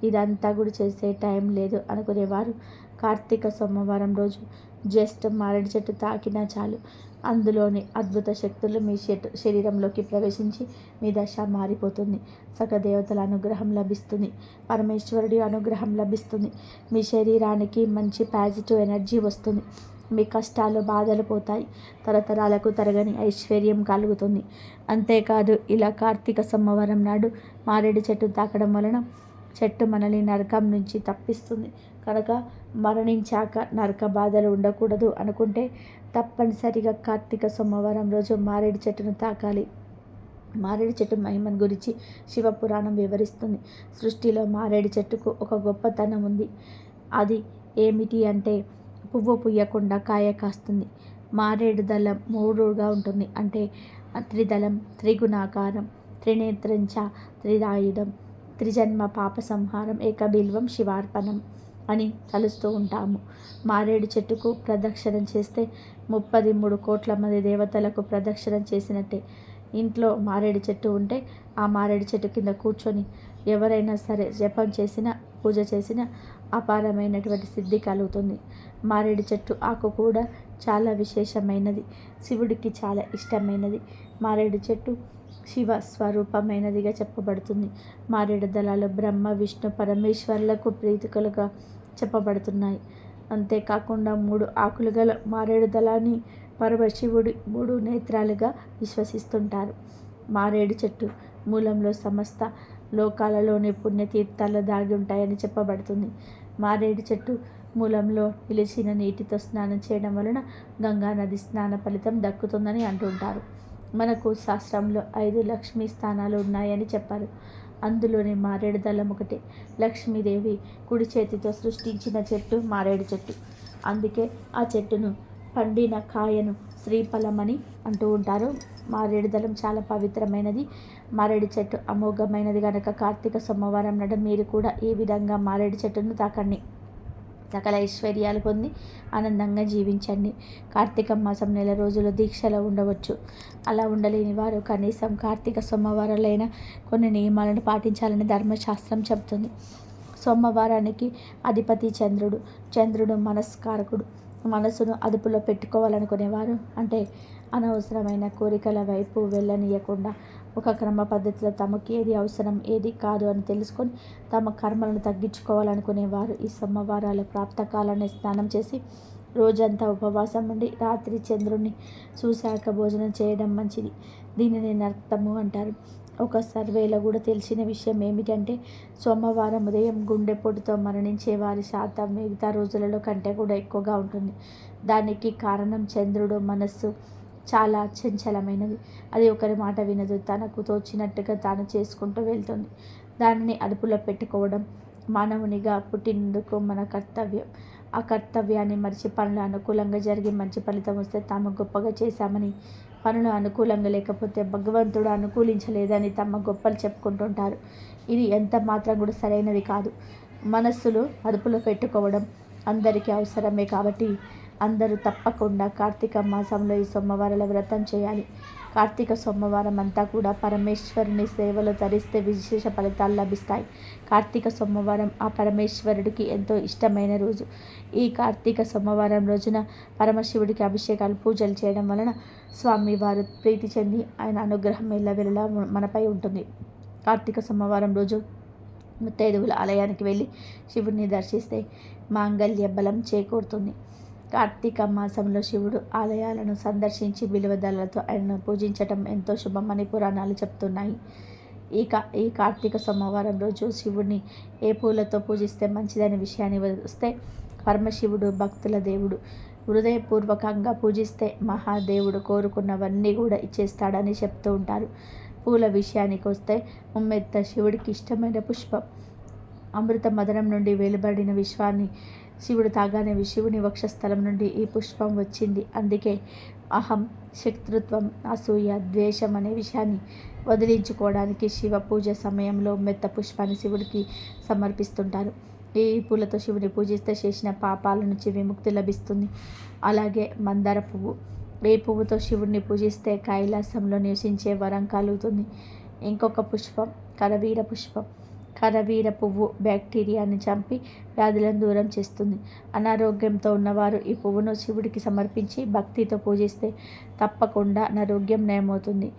ఇదంతా కూడా చేసే టైం లేదు అనుకునేవారు కార్తీక సోమవారం రోజు జస్ట్ మారేడు చెట్టు తాకినా చాలు, అందులోని అద్భుత శక్తులు మీ శరీరంలోకి ప్రవేశించి మీ దశ మారిపోతుంది. సకల దేవతల అనుగ్రహం లభిస్తుంది, పరమేశ్వరుడి అనుగ్రహం లభిస్తుంది, మీ శరీరానికి మంచి పాజిటివ్ ఎనర్జీ వస్తుంది, మీ కష్టాలు, బాధలు పోతాయి, తరతరాలకు తరగని ఐశ్వర్యం కలుగుతుంది. అంతేకాదు ఇలా కార్తీక సోమవారం నాడు మారేడు చెట్టు తాకడం వలన చెట్టు మనల్ని నరకం నుంచి తప్పిస్తుంది. కనుక మరణించాక నరక బాధలు ఉండకూడదు అనుకుంటే తప్పనిసరిగా కార్తీక సోమవారం రోజు మారేడు చెట్టును తాకాలి. మారేడు చెట్టు మహిమను గురించి శివపురాణం వివరిస్తుంది. సృష్టిలో మారేడు చెట్టుకు ఒక గొప్పతనం ఉంది. అది ఏమిటి అంటే పువ్వు పుయ్యకుండా కాయ కాస్తుంది. మారేడు దళం 3గా ఉంటుంది. అంటే త్రిదళం, త్రిగుణాకారం, త్రినేత్రంచ, త్రిదాయుధం, త్రిజన్మ పాప సంహారం, ఏకబిల్వం శివార్పణం అని తలుస్తూ ఉంటాము. మారేడు చెట్టుకు ప్రదక్షిణం చేస్తే 33 కోట్ల మంది దేవతలకు ప్రదక్షిణం చేసినట్టే. ఇంట్లో మారేడు చెట్టు ఉంటే ఆ మారేడు చెట్టు కింద కూర్చొని ఎవరైనా సరే జపం చేసినా, పూజ చేసినా అపారమైనటువంటి సిద్ధి కలుగుతుంది. మారేడు చెట్టు ఆకు కూడా చాలా విశేషమైనది, శివుడికి చాలా ఇష్టమైనది. మారేడు చెట్టు శివ స్వరూపమైనదిగా చెప్పబడుతుంది. మారేడు దళాలు బ్రహ్మ, విష్ణు, పరమేశ్వర్లకు ప్రీతికలుగా చెప్పబడుతున్నాయి. అంతేకాకుండా 3 ఆకులు గల మారేడు దళాన్ని పరమశివుడి 3 నేత్రాలుగా విశ్వసిస్తుంటారు. మారేడు చెట్టు మూలంలో సమస్త లోకాలలోని పుణ్యతీర్థాలు దాగి ఉంటాయని చెప్పబడుతుంది. మారేడు చెట్టు మూలంలో నిలిచిన నీటితో స్నానం చేయడం వలన గంగా నది స్నాన ఫలితం దక్కుతుందని అంటుంటారు. మనకు శాస్త్రంలో 5 లక్ష్మీ స్థానాలు ఉన్నాయని చెప్పారు. అందులోని మారేడు దళం ఒకటి. లక్ష్మీదేవి కుడి చేతితో సృష్టించిన చెట్టు మారేడు చెట్టు. అందుకే ఆ చెట్టును పండిన కాయను శ్రీఫలమని అంటూ ఉంటారు. మారేడు దళం చాలా పవిత్రమైనది. మారేడు చెట్టు అమోఘమైనది కనుక కార్తీక సోమవారం నాడు మీరు కూడా ఈ విధంగా మారేడు చెట్టును తాకండి. సకల ఐశ్వర్యాలు పొంది ఆనందంగా జీవించండి. కార్తీక మాసం నెల రోజులు దీక్షలో ఉండవచ్చు. అలా ఉండలేని వారు కనీసం కార్తీక సోమవారాలైనా కొన్ని నియమాలను పాటించాలని ధర్మశాస్త్రం చెబుతుంది. సోమవారానికి అధిపతి చంద్రుడు. చంద్రుడు మనస్కారకుడు. మనసును అదుపులో పెట్టుకోవాలనుకునేవారు, అంటే అనవసరమైన కోరికల వైపు వెళ్ళనీయకుండా ఒక క్రమ పద్ధతిలో తమకు ఏది అవసరం ఏది కాదు అని తెలుసుకొని తమ కర్మలను తగ్గించుకోవాలనుకునేవారు ఈ సోమవారాల ప్రాప్తకాలాన్ని స్నానం చేసి రోజంతా ఉపవాసం ఉండి రాత్రి చంద్రుడిని చూశాక భోజనం చేయడం మంచిది. దీనిని నర్తము అంటారు. ఒక సర్వేలో కూడా తెలిసిన విషయం ఏమిటంటే సోమవారం ఉదయం గుండెపోటుతో మరణించే వారి శాతం మిగతా రోజులలో కంటే కూడా ఎక్కువగా ఉంటుంది. దానికి కారణం చంద్రుడు మనస్సు చాలా చంచలమైనది. అది ఒకరి మాట వినదు. తనకు తోచినట్టుగా తాను చేసుకుంటూ వెళ్తుంది. దానిని అదుపులో పెట్టుకోవడం మానవునిగా పుట్టినందుకు మన కర్తవ్యం. ఆ కర్తవ్యాన్ని మరిచి పనులు అనుకూలంగా జరిగి మంచి ఫలితం వస్తే తాము గొప్పగా చేశామని, పనులు అనుకూలంగా లేకపోతే భగవంతుడు అనుకూలించలేదని తమ గొప్పలు చెప్పుకుంటుంటారు. ఇది ఎంత మాత్రం కూడా సరైనది కాదు. మనస్సులు అదుపులో పెట్టుకోవడం అందరికీ అవసరమే. కాబట్టి అందరూ తప్పకుండా కార్తీక మాసంలో ఈ సోమవారాల వ్రతం చేయాలి. కార్తీక సోమవారం అంతా కూడా పరమేశ్వరుని సేవలో తరిస్తే విశేష ఫలితాలు లభిస్తాయి. కార్తీక సోమవారం ఆ పరమేశ్వరుడికి ఎంతో ఇష్టమైన రోజు. ఈ కార్తీక సోమవారం రోజున పరమశివుడికి అభిషేకాలు పూజలు చేయడం వలన స్వామివారు ప్రీతి చెంది ఆయన అనుగ్రహం ఎల్లవెల్లలా మనపై ఉంటుంది. కార్తీక సోమవారం రోజు ముత్తైదువుల ఆలయానికి వెళ్ళి శివుడిని దర్శిస్తే మాంగళ్య బలం చేకూరుతుంది. కార్తీక మాసంలో శివుడు ఆలయాలను సందర్శించి బిల్వదళాలతో ఆయనను పూజించటం ఎంతో శుభమని పురాణాలు చెప్తున్నాయి. ఈ కార్తీక సోమవారం రోజు శివుడిని ఏ పూలతో పూజిస్తే మంచిదనే విషయాన్ని వస్తే పరమశివుడు భక్తుల దేవుడు. హృదయపూర్వకంగా పూజిస్తే మహాదేవుడు కోరుకున్నవన్నీ కూడా ఇచ్చేస్తాడని చెప్తూ ఉంటారు. పూల విషయానికి వస్తే ఉమ్మెత్త శివుడికి ఇష్టమైన పుష్పం. అమృత మదనం నుండి వెలువడిన విశ్వాన్ని శివుడు తాగానే శివుని వక్షస్థలం నుండి ఈ పుష్పం వచ్చింది. అందుకే అహం, శత్రుత్వం, అసూయ, ద్వేషం అనే విషయాన్ని వదిలించుకోవడానికి శివ పూజ సమయంలో మెత్త పుష్పాన్ని శివుడికి సమర్పిస్తుంటారు. ఈ పూలతో శివుని పూజిస్తే చేసిన పాపాల నుంచి విముక్తి లభిస్తుంది. అలాగే మందార పువ్వు. ఈ పువ్వుతో శివుడిని పూజిస్తే కైలాసంలో నివసించే వరం కలుగుతుంది. ఇంకొక పుష్పం కరవీర పుష్పం. కరవీర పువ్వు బ్యాక్టీరియాని చంపి వ్యాధులను దూరం చేస్తుంది. అనారోగ్యంతో ఉన్నవారు ఈ పువ్వును శివుడికి సమర్పించి భక్తితో పూజిస్తే తప్పకుండా అనారోగ్యం నయమవుతుంది.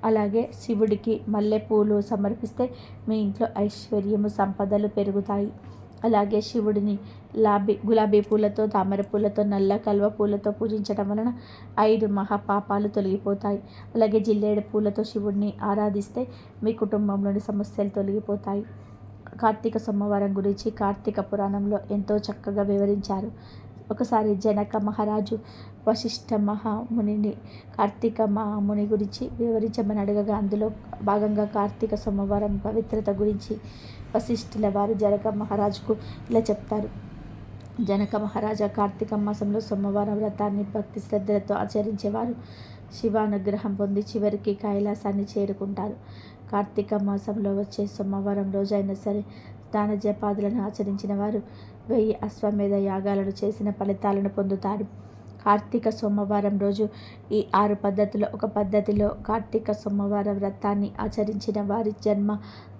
అలాగే శివుడికి మల్లెపూలు సమర్పిస్తే మీ ఇంట్లో ఐశ్వర్యము, సంపదలు పెరుగుతాయి. అలాగే శివుడిని గులాబీ పూలతో, తామర పూలతో, నల్ల కల్వ పూలతో పూజించడం వలన 5 మహాపాపాలు తొలగిపోతాయి. అలాగే జిల్లేడు పూలతో శివుడిని ఆరాధిస్తే మీ కుటుంబంలోని సమస్యలు తొలగిపోతాయి. కార్తీక సోమవారం గురించి కార్తీక పురాణంలో ఎంతో చక్కగా వివరించారు. ఒకసారి జనక మహారాజు వశిష్ఠ మహామునిని కార్తీక మహాముని గురించి వివరించమని అడగగా అందులో భాగంగా కార్తీక సోమవారం పవిత్రత గురించి వశిష్ఠుల వారు జనక మహారాజుకు ఇలా చెప్తారు. జనక మహారాజా, కార్తీక మాసంలో సోమవారం వ్రతాన్ని భక్తి శ్రద్ధలతో ఆచరించేవారు శివానుగ్రహం పొంది చివరికి కైలాసాన్ని చేరుకుంటారు. కార్తీక మాసంలో వచ్చే సోమవారం రోజైనా సరే స్నాన జపాదులను ఆచరించిన వారు 1000 అశ్వమేధ యాగాలను చేసిన ఫలితాలను పొందుతారు. కార్తీక సోమవారం రోజు ఈ 6 పద్ధతుల్లో ఒక పద్ధతిలో కార్తీక సోమవార వ్రతాన్ని ఆచరించిన వారి జన్మ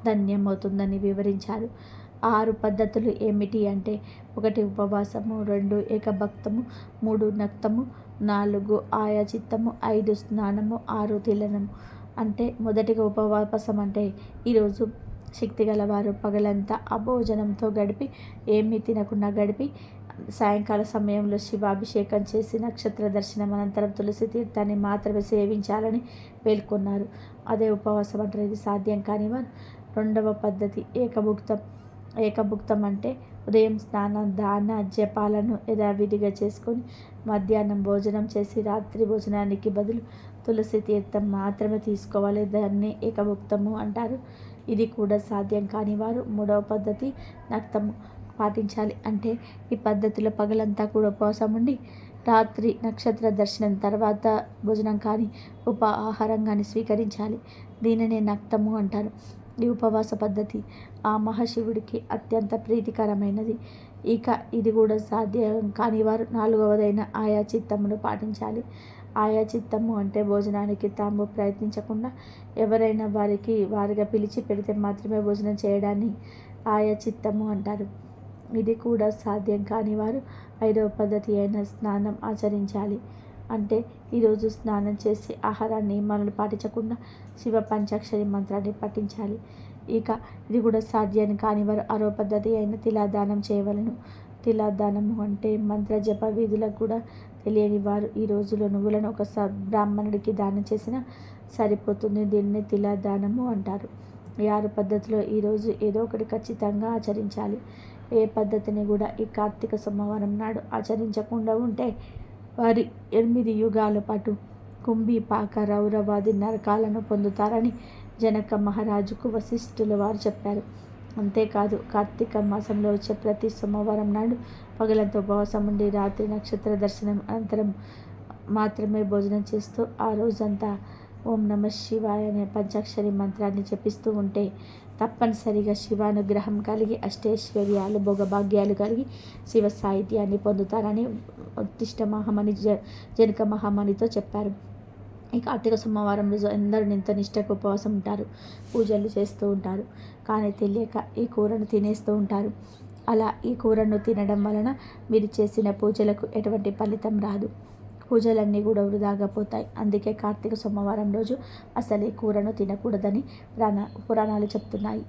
ధన్యమవుతుందని వివరించారు. 6 పద్ధతులు ఏమిటి అంటే 1 ఉపవాసము, 2 ఏకభక్తము, 3 నక్తము, 4 ఆయాచిత్తము, 5 స్నానము, 6 తిలనము. అంటే మొదటిగా ఉపవాసం అంటే ఈరోజు శక్తి గలవారు పగలంతా అభోజనంతో గడిపి ఏమీ తినకుండా గడిపి సాయంకాల సమయంలో శివాభిషేకం చేసి నక్షత్ర దర్శనం అనంతరం తులసి తీర్థాన్ని మాత్రమే సేవించాలని పేర్కొన్నారు. అదే ఉపవాసం అంటారు. ఇది సాధ్యం కాని వారు 2వ పద్ధతి ఏకభుక్తం. ఏకభుక్తం అంటే ఉదయం స్నాన దాన జపాలను యథావిధిగా చేసుకొని మధ్యాహ్నం భోజనం చేసి రాత్రి భోజనానికి బదులు తులసి తీర్థం మాత్రమే తీసుకోవాలి. దాన్ని ఏకభుక్తము అంటారు. ఇది కూడా సాధ్యం కాని వారు 3వ పద్ధతి నక్తము పాటించాలి. అంటే ఈ పద్ధతిలో పగలంతా కూడా ఉపవాసం ఉండి రాత్రి నక్షత్ర దర్శనం తర్వాత భోజనం కానీ ఆహారం కానీ స్వీకరించాలి. దీనిని నక్తము అంటారు. ఈ ఉపవాస పద్ధతి ఆ మహాశివుడికి అత్యంత ప్రీతికరమైనది. ఇక ఇది కూడా సాధ్యం కాని వారు 4వదైన ఆయా చిత్తమును పాటించాలి. ఆయా చిత్తము అంటే భోజనానికి తాము ప్రయత్నించకుండా ఎవరైనా వారిగా పిలిచి పెడితే మాత్రమే భోజనం చేయడాన్ని ఆయా చిత్తము అంటారు. ఇది కూడా సాధ్యం కాని వారు 5వ పద్ధతి అయిన స్నానం ఆచరించాలి. అంటే ఈరోజు స్నానం చేసి ఆహార నియమాలను పాటించకుండా శివ పంచాక్షరి మంత్రాన్ని పఠించాలి. ఇక ఇది కూడా సాధ్యం కాని వారు 6వ పద్ధతి అయిన తిలాదానం చేయవలను. తిలాదానము అంటే మంత్ర జప విధులకు కూడా తెలియని వారు ఈ రోజులో నువ్వులను ఒక బ్రాహ్మణుడికి దానం చేసినా సరిపోతుంది. దీన్ని తిలాదానము అంటారు. ఈ 6 పద్ధతిలో ఈరోజు ఏదో ఒకటి ఖచ్చితంగా ఆచరించాలి. ఏ పద్ధతిని కూడా ఈ కార్తీక సోమవారం నాడు ఆచరించకుండా ఉంటే వారి 8 యుగాల పాటు కుంభి పాక రౌరవాది నరకాలను పొందుతారని జనక మహారాజుకు వశిష్ఠుల వారు చెప్పారు. అంతేకాదు కార్తీక మాసంలో వచ్చే ప్రతి సోమవారం నాడు పగలంతా ఉపవాసం ఉండి రాత్రి నక్షత్ర దర్శనం అనంతరం మాత్రమే భోజనం చేస్తూ ఆ రోజంతా ఓం నమ శివాయ అనే పంచాక్షరి మంత్రాన్ని జపిస్తూ ఉంటే తప్పనిసరిగా శివానుగ్రహం కలిగి అష్టైశ్వర్యాలు భోగభాగ్యాలు కలిగి శివ సాహిత్యాన్ని పొందుతారని ఉత్తిష్ట మహామణి జనక మహామణితో చెప్పారు. ఈ కార్తీక సోమవారం రోజు అందరూ నింత నిష్టకు ఉపవాసం ఉంటారు, పూజలు చేస్తూ ఉంటారు. కానీ తెలియక ఈ కూరను తినేస్తూ ఉంటారు. అలా ఈ కూరను తినడం వలన మీరు చేసిన పూజలకు ఎటువంటి ఫలితం రాదు. పూజలన్నీ కూడా వృధాగా పోతాయి. అందుకే కార్తీక సోమవారం రోజు అసలు ఈ కూరను తినకూడదని పురాణాలు చెప్తున్నాయి.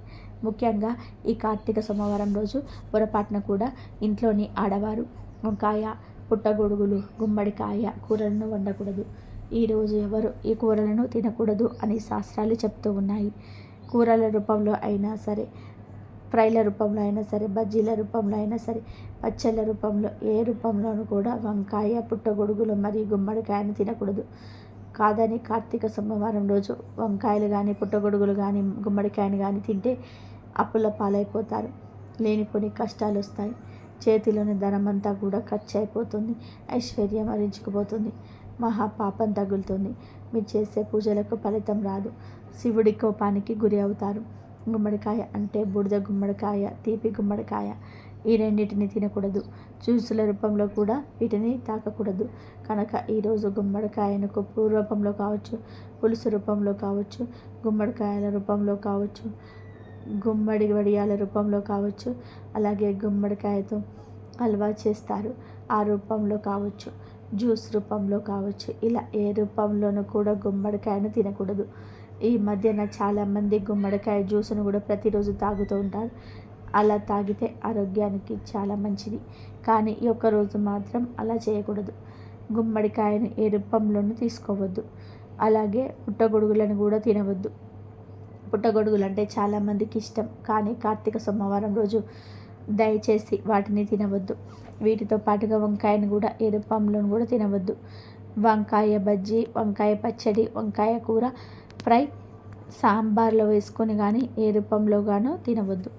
ముఖ్యంగా ఈ కార్తీక సోమవారం రోజు పొరపాటున కూడా ఇంట్లోని ఆడవారు వంకాయ, పుట్టగొడుగులు, గుమ్మడికాయ కూరలను వండకూడదు. ఈరోజు ఎవరు ఈ కూరలను తినకూడదు అని శాస్త్రాలు చెప్తూ ఉన్నాయి. కూరల రూపంలో అయినా సరే, ఫ్రైల రూపంలో అయినా సరే, బజ్జీల రూపంలో అయినా సరే, పచ్చళ్ళ రూపంలో ఏ రూపంలోనూ కూడా వంకాయ, పుట్టగొడుగులు మరియు గుమ్మడికాయను తినకూడదు. కాదని కార్తీక సోమవారం రోజు వంకాయలు కానీ, పుట్టగొడుగులు కానీ, గుమ్మడికాయను కానీ తింటే అప్పుల పాలైపోతారు. లేనిపోని కష్టాలు వస్తాయి. చేతిలోని ధనమంతా కూడా ఖర్చు అయిపోతుంది. ఐశ్వర్యం హరించుకుపోతుంది. మహాపాపం తగులుతుంది. మీరు చేసే పూజలకు ఫలితం రాదు. శివుడి కోపానికి గురి అవుతారు. గుమ్మడికాయ అంటే బూడిద గుమ్మడికాయ, తీపి గుమ్మడికాయ ఈ రెండింటిని తినకూడదు. జ్యూసుల రూపంలో కూడా వీటిని తాకకూడదు. కనుక ఈరోజు గుమ్మడికాయను పప్పు రూపంలో కావచ్చు, పులుసు రూపంలో కావచ్చు, గుమ్మడికాయల రూపంలో కావచ్చు, గుమ్మడి వడియాల రూపంలో కావచ్చు, అలాగే గుమ్మడికాయతో హల్వా చేస్తారు ఆ రూపంలో కావచ్చు, జ్యూస్ రూపంలో కావచ్చు, ఇలా ఏ రూపంలోనూ కూడా గుమ్మడికాయను తినకూడదు. ఈ మధ్యన చాలామంది గుమ్మడికాయ జ్యూస్ను కూడా ప్రతిరోజు తాగుతూ ఉంటారు. అలా తాగితే ఆరోగ్యానికి చాలా మంచిది. కానీ ఈ ఒక్కరోజు మాత్రం అలా చేయకూడదు. గుమ్మడికాయను ఏ రూపంలోనూ తీసుకోవద్దు. అలాగే పుట్టగొడుగులను కూడా తినవద్దు. పుట్టగొడుగులు అంటే చాలామందికి ఇష్టం. కానీ కార్తీక సోమవారం రోజు దయచేసి వాటిని తినవద్దు. వీటితో పాటుగా వంకాయను కూడా ఏ రూపంలోనూ కూడా తినవద్దు. వంకాయ బజ్జీ, వంకాయ పచ్చడి, వంకాయ కూర ఫ్రై, సాంబార్లో వేసుకొని కానీ ఏ రూపంలో గానో తినవద్దు.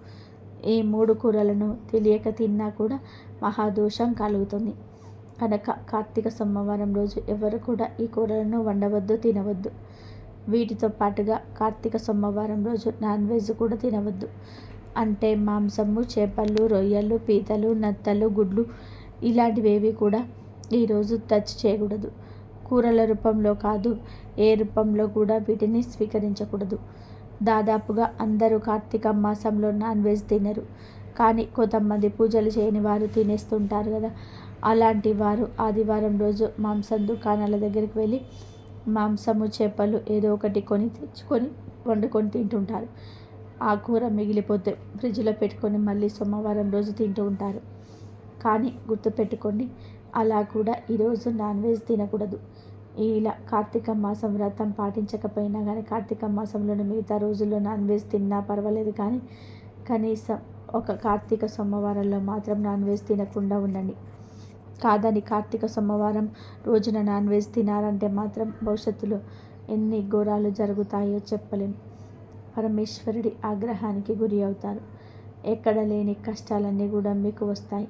ఈ 3 కూరలను తెలియక తిన్నా కూడా మహాదోషం కలుగుతుంది. కనుక కార్తీక సోమవారం రోజు ఎవరు కూడా ఈ కూరలను వండవద్దు, తినవద్దు. వీటితో పాటుగా కార్తీక సోమవారం రోజు నాన్ వెజ్ కూడా తినవద్దు. అంటే మాంసము, చేపలు, రొయ్యలు, పీతలు, నత్తలు, గుడ్లు ఇలాంటివేవి కూడా ఈరోజు టచ్ చేయకూడదు. కూరల రూపంలో కాదు, ఏ రూపంలో కూడా వీటిని స్వీకరించకూడదు. దాదాపుగా అందరూ కార్తీక మాసంలో నాన్ వెజ్ తినరు. కానీ కొంతమంది పూజలు చేయని వారు తినేస్తుంటారు కదా. అలాంటి వారు ఆదివారం రోజు మాంసం దుకాణాల దగ్గరికి వెళ్ళి మాంసము, చేపలు ఏదో ఒకటి తెచ్చుకొని వండుకొని తింటుంటారు. ఆ కూర మిగిలిపోతే ఫ్రిడ్జ్లో పెట్టుకొని మళ్ళీ సోమవారం రోజు తింటూ ఉంటారు. కానీ గుర్తుపెట్టుకోండి, అలా కూడా ఈరోజు నాన్ వెజ్ తినకూడదు. ఇలా కార్తీక మాసం వ్రతం పాటించకపోయినా కానీ కార్తీక మాసంలోని మిగతా రోజుల్లో నాన్ వెజ్ తిన్నా పర్వాలేదు. కానీ కనీసం ఒక కార్తీక సోమవారంలో మాత్రం నాన్ వెజ్ తినకుండా ఉండండి. కాదని కార్తీక సోమవారం రోజున నాన్ వెజ్ తినారంటే మాత్రం భవిష్యత్తులో ఎన్ని ఘోరాలు జరుగుతాయో చెప్పలేం. పరమేశ్వరుడి ఆగ్రహానికి గురి అవుతారు. ఎక్కడ లేని కష్టాలన్నీ కూడా మీకు వస్తాయి.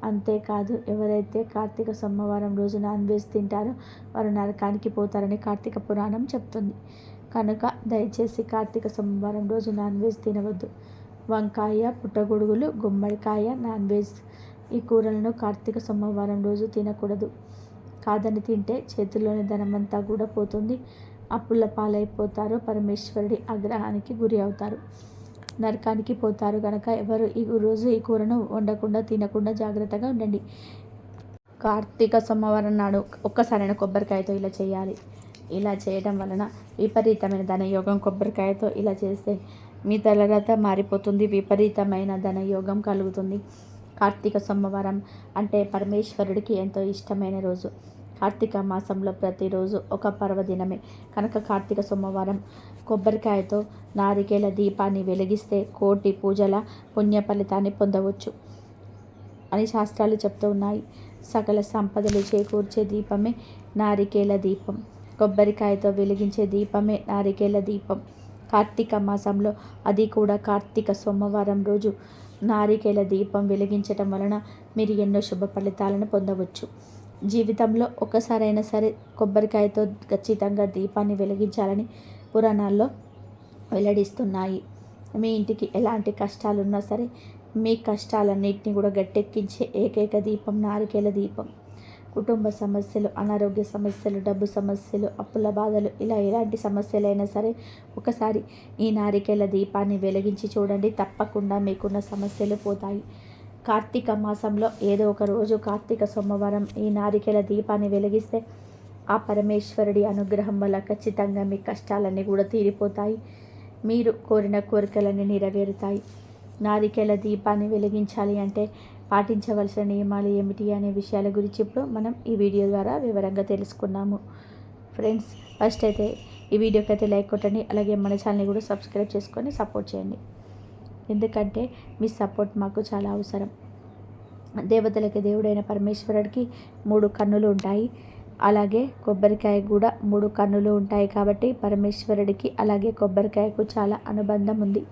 అంతేకాదు ఎవరైతే కార్తీక సోమవారం రోజు నాన్ వెజ్ తింటారో వారు నరకానికి పోతారని కార్తీక పురాణం చెప్తుంది. కనుక దయచేసి కార్తీక సోమవారం రోజు నాన్ వెజ్ తినవద్దు. వంకాయ, పుట్టగొడుగులు, గుమ్మడికాయ నాన్ వెజ్ ఈ కూరలను కార్తీక సోమవారం రోజు తినకూడదు. కాదని తింటే చేతుల్లోని ధనమంతా కూడా పోతుంది. అప్పుల పాలైపోతారు. పరమేశ్వరుడి ఆగ్రహానికి గురి అవుతారు. నరకానికి పోతారు. కనుక ఎవరు ఈ రోజు ఈ కూరను వండకుండా తినకుండా జాగ్రత్తగా ఉండండి. కార్తీక సోమవారం నాడు ఒక్కసారైన కొబ్బరికాయతో ఇలా చేయాలి. ఇలా చేయడం వలన విపరీతమైన ధనయోగం. కొబ్బరికాయతో ఇలా చేస్తే మీ తలరాత మారిపోతుంది. విపరీతమైన ధనయోగం కలుగుతుంది. కార్తీక సోమవారం అంటే పరమేశ్వరుడికి ఎంతో ఇష్టమైన రోజు. కార్తీక మాసంలో ప్రతిరోజు ఒక పర్వదినమే కనుక కార్తీక సోమవారం కొబ్బరికాయతో నారికేల దీపాన్ని వెలిగిస్తే కోటి పూజల పుణ్య ఫలితాన్ని పొందవచ్చు అని శాస్త్రాలు చెప్తూ ఉన్నాయి. సకల సంపదలు చేకూర్చే దీపమే నారికేల దీపం. కొబ్బరికాయతో వెలిగించే దీపమే నారికేల దీపం. కార్తీక మాసంలో అది కూడా కార్తీక సోమవారం రోజు నారికేల దీపం వెలిగించటం వలన మీరు ఎన్నో శుభ ఫలితాలను పొందవచ్చు. జీవితంలో ఒకసారైనా సరే కొబ్బరికాయతో ఖచ్చితంగా దీపాన్ని వెలిగించాలని పురాణాల్లో వెల్లడిస్తున్నాయి. మీ ఇంటికి ఎలాంటి కష్టాలున్నా సరే మీ కష్టాలన్నింటినీ కూడా గట్టెక్కించే ఏకైక దీపం నారికేల దీపం. కుటుంబ సమస్యలు, అనారోగ్య సమస్యలు, డబ్బు సమస్యలు, అప్పుల బాధలు, ఇలా ఎలాంటి సమస్యలైనా సరే ఒకసారి ఈ నారికేల దీపాన్ని వెలిగించి చూడండి. తప్పకుండా మీకున్న సమస్యలు పోతాయి. కార్తీక మాసంలో ఏదో ఒక రోజు కార్తీక సోమవారం ఈ నారికేల దీపాన్ని వెలిగిస్తే ఆ పరమేశ్వరుడి అనుగ్రహం వల్ల ఖచ్చితంగా మీ కష్టాలన్నీ కూడా తీరిపోతాయి. మీరు కోరిన కోరికలన్నీ నెరవేరుతాయి. నారికేల దీపాన్ని వెలిగించాలి అంటే పాటించవలసిన నియమాలు ఏమిటి అనే విషయాల గురించి ఇప్పుడు మనం ఈ వీడియో ద్వారా వివరంగా తెలుసుకున్నాము. ఫ్రెండ్స్, ఫస్ట్ అయితే ఈ వీడియోకి అయితే లైక్ కొట్టండి. అలాగే మన ఛానల్ని కూడా సబ్స్క్రైబ్ చేసుకొని సపోర్ట్ చేయండి. ఎందుకంటే మీ సపోర్ట్ మాకు చాలా అవసరం. దేవతలకి దేవుడైన పరమేశ్వరుడికి 3 కన్నులు ఉంటాయి. అలాగే కొబ్బరికాయ కూడా 3 కన్నులు ఉంటాయి. కాబట్టి పరమేశ్వరుడికి అలాగే కొబ్బరికాయకు చాలా అనుబంధం ఉంది.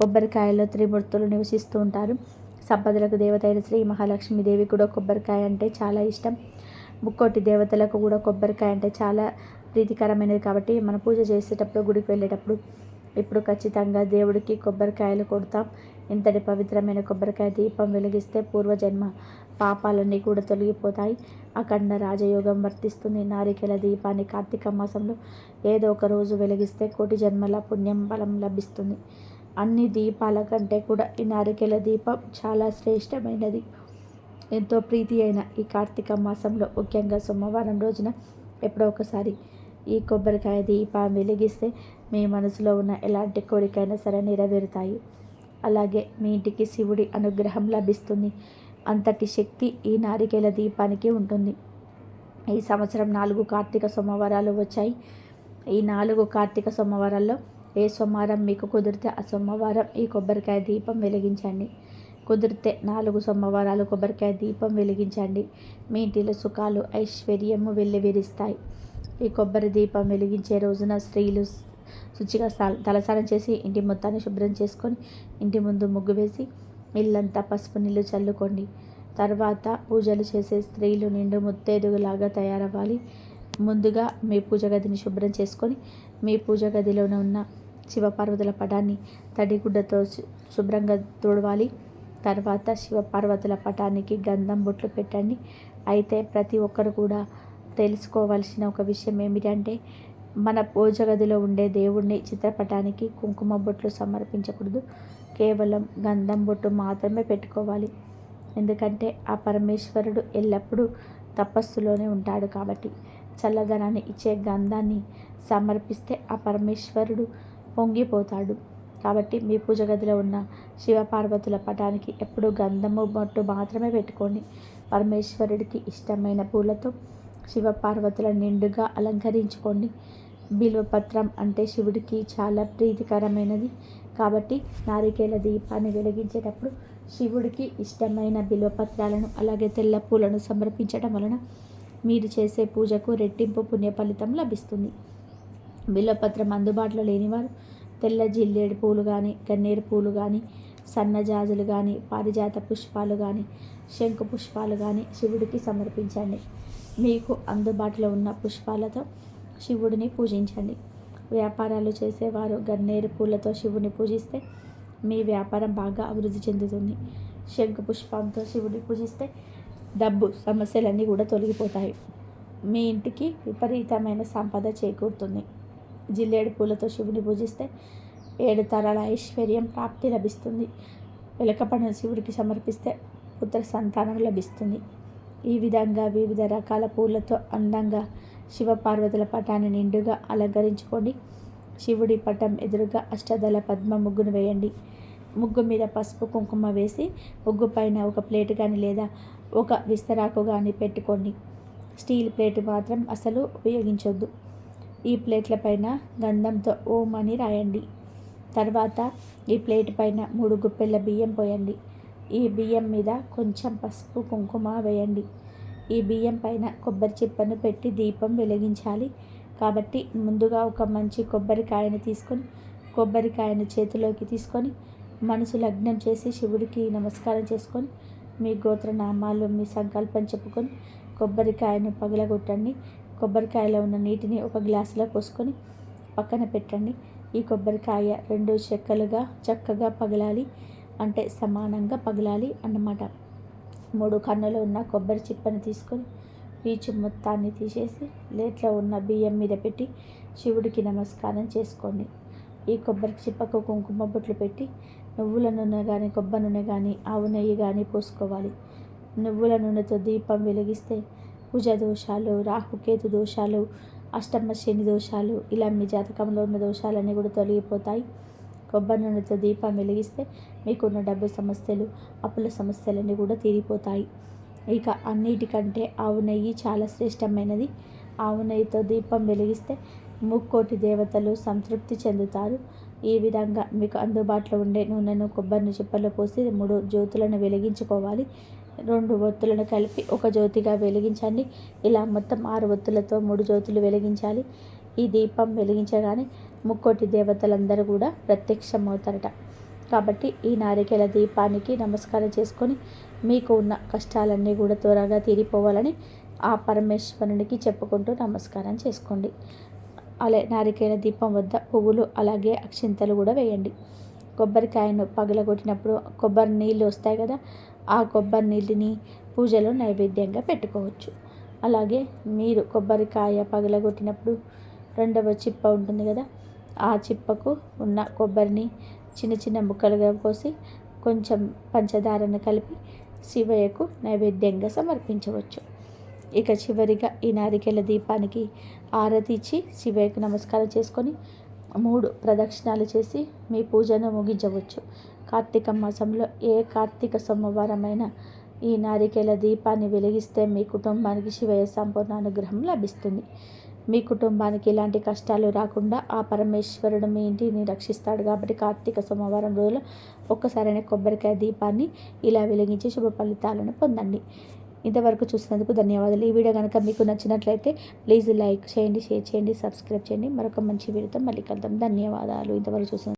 కొబ్బరికాయలో త్రిమూర్తులు నివసిస్తూ ఉంటారు. సంపదలకు దేవత అయిన శ్రీ మహాలక్ష్మీదేవి కూడా కొబ్బరికాయ అంటే చాలా ఇష్టం. ముక్కోటి దేవతలకు కూడా కొబ్బరికాయ అంటే చాలా ప్రీతికరమైనది. కాబట్టి మన పూజ చేసేటప్పుడు, గుడికి వెళ్ళేటప్పుడు ఇప్పుడు ఖచ్చితంగా దేవుడికి కొబ్బరికాయలు కొడతాం. ఇంతటి పవిత్రమైన కొబ్బరికాయ దీపం వెలిగిస్తే పూర్వజన్మ పాపాలన్నీ కూడా తొలగిపోతాయి. అఖండ రాజయోగం వర్తిస్తుంది. నారికేల దీపాన్ని కార్తీక మాసంలో ఏదో ఒక రోజు వెలిగిస్తే కోటి జన్మల పుణ్యం బలం లభిస్తుంది. అన్ని దీపాల కంటే కూడా ఈ నారికేల దీపం చాలా శ్రేష్టమైనది. ఎంతో ప్రీతి అయిన ఈ కార్తీక మాసంలో ముఖ్యంగా సోమవారం రోజున ఎప్పుడో ఒకసారి ఈ కొబ్బరికాయ దీపం వెలిగిస్తే మీ మనసులో ఉన్న ఎలాంటి కోరికైనా సరే నెరవేరుతాయి. అలాగే మీ ఇంటికి శివుడి అనుగ్రహం లభిస్తుంది. అంతటి శక్తి ఈ నారికేల దీపానికి ఉంటుంది. ఈ సంవత్సరం 4 కార్తీక సోమవారాలు వచ్చాయి. ఈ 4 కార్తీక సోమవారాల్లో ఏ సోమవారం మీకు కుదిరితే ఆ సోమవారం ఈ కొబ్బరికాయ దీపం వెలిగించండి. కుదిరితే 4 సోమవారాలు కొబ్బరికాయ దీపం వెలిగించండి. మీ ఇంటిలో సుఖాలు, ఐశ్వర్యము వెల్లివిరుస్తాయి. ఈ కొబ్బరి దీపం వెలిగించే రోజున స్త్రీలు శుచిగా తలస్నానం చేసి ఇంటి మొత్తాన్ని శుభ్రం చేసుకొని ఇంటి ముందు ముగ్గు వేసి ఇల్లంతా పసుపు నీళ్ళు చల్లుకోండి. తర్వాత పూజలు చేసే స్త్రీలు నిండు ముత్తైదుగులాగా తయారవ్వాలి. ముందుగా మీ పూజ గదిని శుభ్రం చేసుకొని మీ పూజ గదిలోనే ఉన్న శివపార్వతుల పటాన్ని తడిగుడ్డతో శుభ్రంగా తుడవాలి. తర్వాత శివపార్వతుల పటానికి గంధం బొట్లు పెట్టండి. అయితే ప్రతి ఒక్కరు కూడా తెలుసుకోవాల్సిన ఒక విషయం ఏమిటంటే మన పూజ గదిలో ఉండే దేవుడిని చిత్రపటానికి కుంకుమ బొట్లు సమర్పించకూడదు. కేవలం గంధం బొట్టు మాత్రమే పెట్టుకోవాలి. ఎందుకంటే ఆ పరమేశ్వరుడు ఎల్లప్పుడూ తపస్సులోనే ఉంటాడు. కాబట్టి చల్లదనాన్ని ఇచ్చే గంధాన్ని సమర్పిస్తే ఆ పరమేశ్వరుడు పొంగిపోతాడు. కాబట్టి మీ పూజ గదిలో ఉన్న శివపార్వతుల పటానికి ఎప్పుడూ గంధము బొట్టు మాత్రమే పెట్టుకోండి. పరమేశ్వరుడికి ఇష్టమైన పూలతో శివపార్వతుల నిండుగా అలంకరించుకోండి. బిల్వపత్రం అంటే శివుడికి చాలా ప్రీతికరమైనది. కాబట్టి నారికేల దీపాన్ని వెలిగించేటప్పుడు శివుడికి ఇష్టమైన బిల్వపత్రాలను అలాగే తెల్ల పూలను సమర్పించడం వలన మీరు చేసే పూజకు రెట్టింపు పుణ్య ఫలితం లభిస్తుంది. బిల్వపత్రం అందుబాటులో లేనివారు తెల్ల జిల్లేడు పూలు కానీ, గన్నేరు పూలు కానీ, సన్నజాజులు కానీ, పారిజాత పుష్పాలు కానీ, శంకు పుష్పాలు కానీ శివుడికి సమర్పించండి. మీకు అందుబాటులో ఉన్న పుష్పాలతో శివుడిని పూజించండి. వ్యాపారాలు చేసేవారు గన్నేరు పూలతో శివుని పూజిస్తే మీ వ్యాపారం బాగా అభివృద్ధి చెందుతుంది. శంకు పుష్పంతో శివుడిని పూజిస్తే డబ్బు సమస్యలన్నీ కూడా తొలగిపోతాయి. మీ ఇంటికి విపరీతమైన సంపద చేకూరుతుంది. జిల్లేడు పూలతో శివుని పూజిస్తే 7 తరాల ఐశ్వర్యం ప్రాప్తి లభిస్తుంది. వెలకపడిన శివుడికి సమర్పిస్తే పుత్ర సంతానం లభిస్తుంది. ఈ విధంగా వివిధ రకాల పూలతో అందంగా శివపార్వతుల పటాన్ని నిండుగా అలంకరించుకోండి. శివుడి పటం ఎదురుగా అష్టదళ పద్మ ముగ్గును వేయండి. ముగ్గు మీద పసుపు కుంకుమ వేసి ముగ్గు పైన ఒక ప్లేట్ కానీ లేదా ఒక విస్తరాకు కానీ పెట్టుకోండి. స్టీల్ ప్లేట్ మాత్రం అసలు ఉపయోగించొద్దు. ఈ ప్లేట్ల పైన గంధంతో ఓం అని రాయండి. తర్వాత ఈ ప్లేట్ పైన 3 గుప్పెళ్ళ బియ్యం పోయండి. ఈ బియ్యం మీద కొంచెం పసుపు కుంకుమ వేయండి. ఈ బియ్యం పైన కొబ్బరి చిప్పను పెట్టి దీపం వెలిగించాలి. కాబట్టి ముందుగా ఒక మంచి కొబ్బరికాయను తీసుకొని కొబ్బరికాయను చేతిలోకి తీసుకొని మనసు లగ్నం చేసి శివుడికి నమస్కారం చేసుకొని మీ గోత్రనామాలు మీ సంకల్పం చెప్పుకొని కొబ్బరికాయను పగలగొట్టండి. కొబ్బరికాయలో ఉన్న నీటిని ఒక గ్లాసులో పోసుకొని పక్కన పెట్టండి. ఈ కొబ్బరికాయ 2 చెక్కలుగా చక్కగా పగలాలి, అంటే సమానంగా పగలాలి అన్నమాట. 3 కన్నులు ఉన్న కొబ్బరి చిప్పను తీసుకొని పీచు మొత్తాన్ని తీసేసి ప్లేట్లో ఉన్న బియ్యం మీద పెట్టి శివుడికి నమస్కారం చేసుకోండి. ఈ కొబ్బరి చిప్పకు కుంకుమ బొట్లు పెట్టి నువ్వుల నూనె కానీ కొబ్బరి నూనె కానీ ఆవు నెయ్యి కానీ పోసుకోవాలి. నువ్వుల నూనెతో దీపం వెలిగిస్తే కుజ దోషాలు, రాహుకేతు దోషాలు, అష్టమ శని దోషాలు, ఇలా మీ జాతకంలో ఉన్న దోషాలన్నీ కూడా తొలగిపోతాయి. కొబ్బరి నూనెతో దీపం వెలిగిస్తే మీకున్న డబ్బు సమస్యలు, అప్పుల సమస్యలన్నీ కూడా తీరిపోతాయి. ఇక అన్నిటికంటే ఆవు నెయ్యి చాలా శ్రేష్టమైనది. ఆవు నెయ్యితో దీపం వెలిగిస్తే 3 దేవతలు సంతృప్తి చెందుతారు. ఈ విధంగా మీకు అందుబాటులో ఉండే నూనెను కొబ్బరిని చిప్పలో పోసి 3 జ్యోతులను వెలిగించుకోవాలి. 2 ఒత్తులను కలిపి ఒక జ్యోతిగా వెలిగించండి. ఇలా మొత్తం 6 ఒత్తులతో 3 జ్యోతులు వెలిగించాలి. ఈ దీపం వెలిగించగానే 3 దేవతలందరూ కూడా ప్రత్యక్షమవుతారట. కాబట్టి ఈ నారికేల దీపానికి నమస్కారం చేసుకొని మీకు ఉన్న కష్టాలన్నీ కూడా త్వరగా తీరిపోవాలని ఆ పరమేశ్వరునికి చెప్పుకుంటూ నమస్కారం చేసుకోండి. అలా నారికేల దీపం వద్ద పువ్వులు అలాగే అక్షింతలు కూడా వేయండి. కొబ్బరికాయను పగలగొట్టినప్పుడు కొబ్బరి నీళ్ళు వస్తాయి కదా, ఆ కొబ్బరి నీళ్ళని పూజలో నైవేద్యంగా పెట్టుకోవచ్చు. అలాగే మీరు కొబ్బరికాయ పగలగొట్టినప్పుడు 2వ చిప్ప ఉంటుంది కదా, ఆ చిప్పకు ఉన్న కొబ్బరిని చిన్న చిన్న ముక్కలుగా కోసి కొంచెం పంచదారను కలిపి శివయ్యకు నైవేద్యంగా సమర్పించవచ్చు. ఇక చివరిగా ఈ నారికేల దీపానికి ఆరతి ఇచ్చి శివయ్యకు నమస్కారం చేసుకొని 3 ప్రదక్షిణాలు చేసి మీ పూజను ముగించవచ్చు. కార్తీక మాసంలో ఏ కార్తీక సోమవారమైనా ఈ నారికేల దీపాన్ని వెలిగిస్తే మీ కుటుంబానికి శివయ్య సంపూర్ణ అనుగ్రహం లభిస్తుంది. మీ కుటుంబానికి ఎలాంటి కష్టాలు రాకుండా ఆ పరమేశ్వరుడు మీ ఇంటిని రక్షిస్తాడు. కాబట్టి కార్తీక సోమవారం రోజులో ఒక్కసారైనా కొబ్బరికాయ దీపాన్ని ఇలా వెలిగించి శుభ ఫలితాలను పొందండి. ఇంతవరకు చూసినందుకు ధన్యవాదాలు. ఈ వీడియో కనుక మీకు నచ్చినట్లయితే ప్లీజ్ లైక్ చేయండి, షేర్ చేయండి, సబ్స్క్రైబ్ చేయండి. మరొక మంచి వీడియోతో మళ్ళీ కలుద్దాం. ధన్యవాదాలు. ఇంతవరకు చూసిన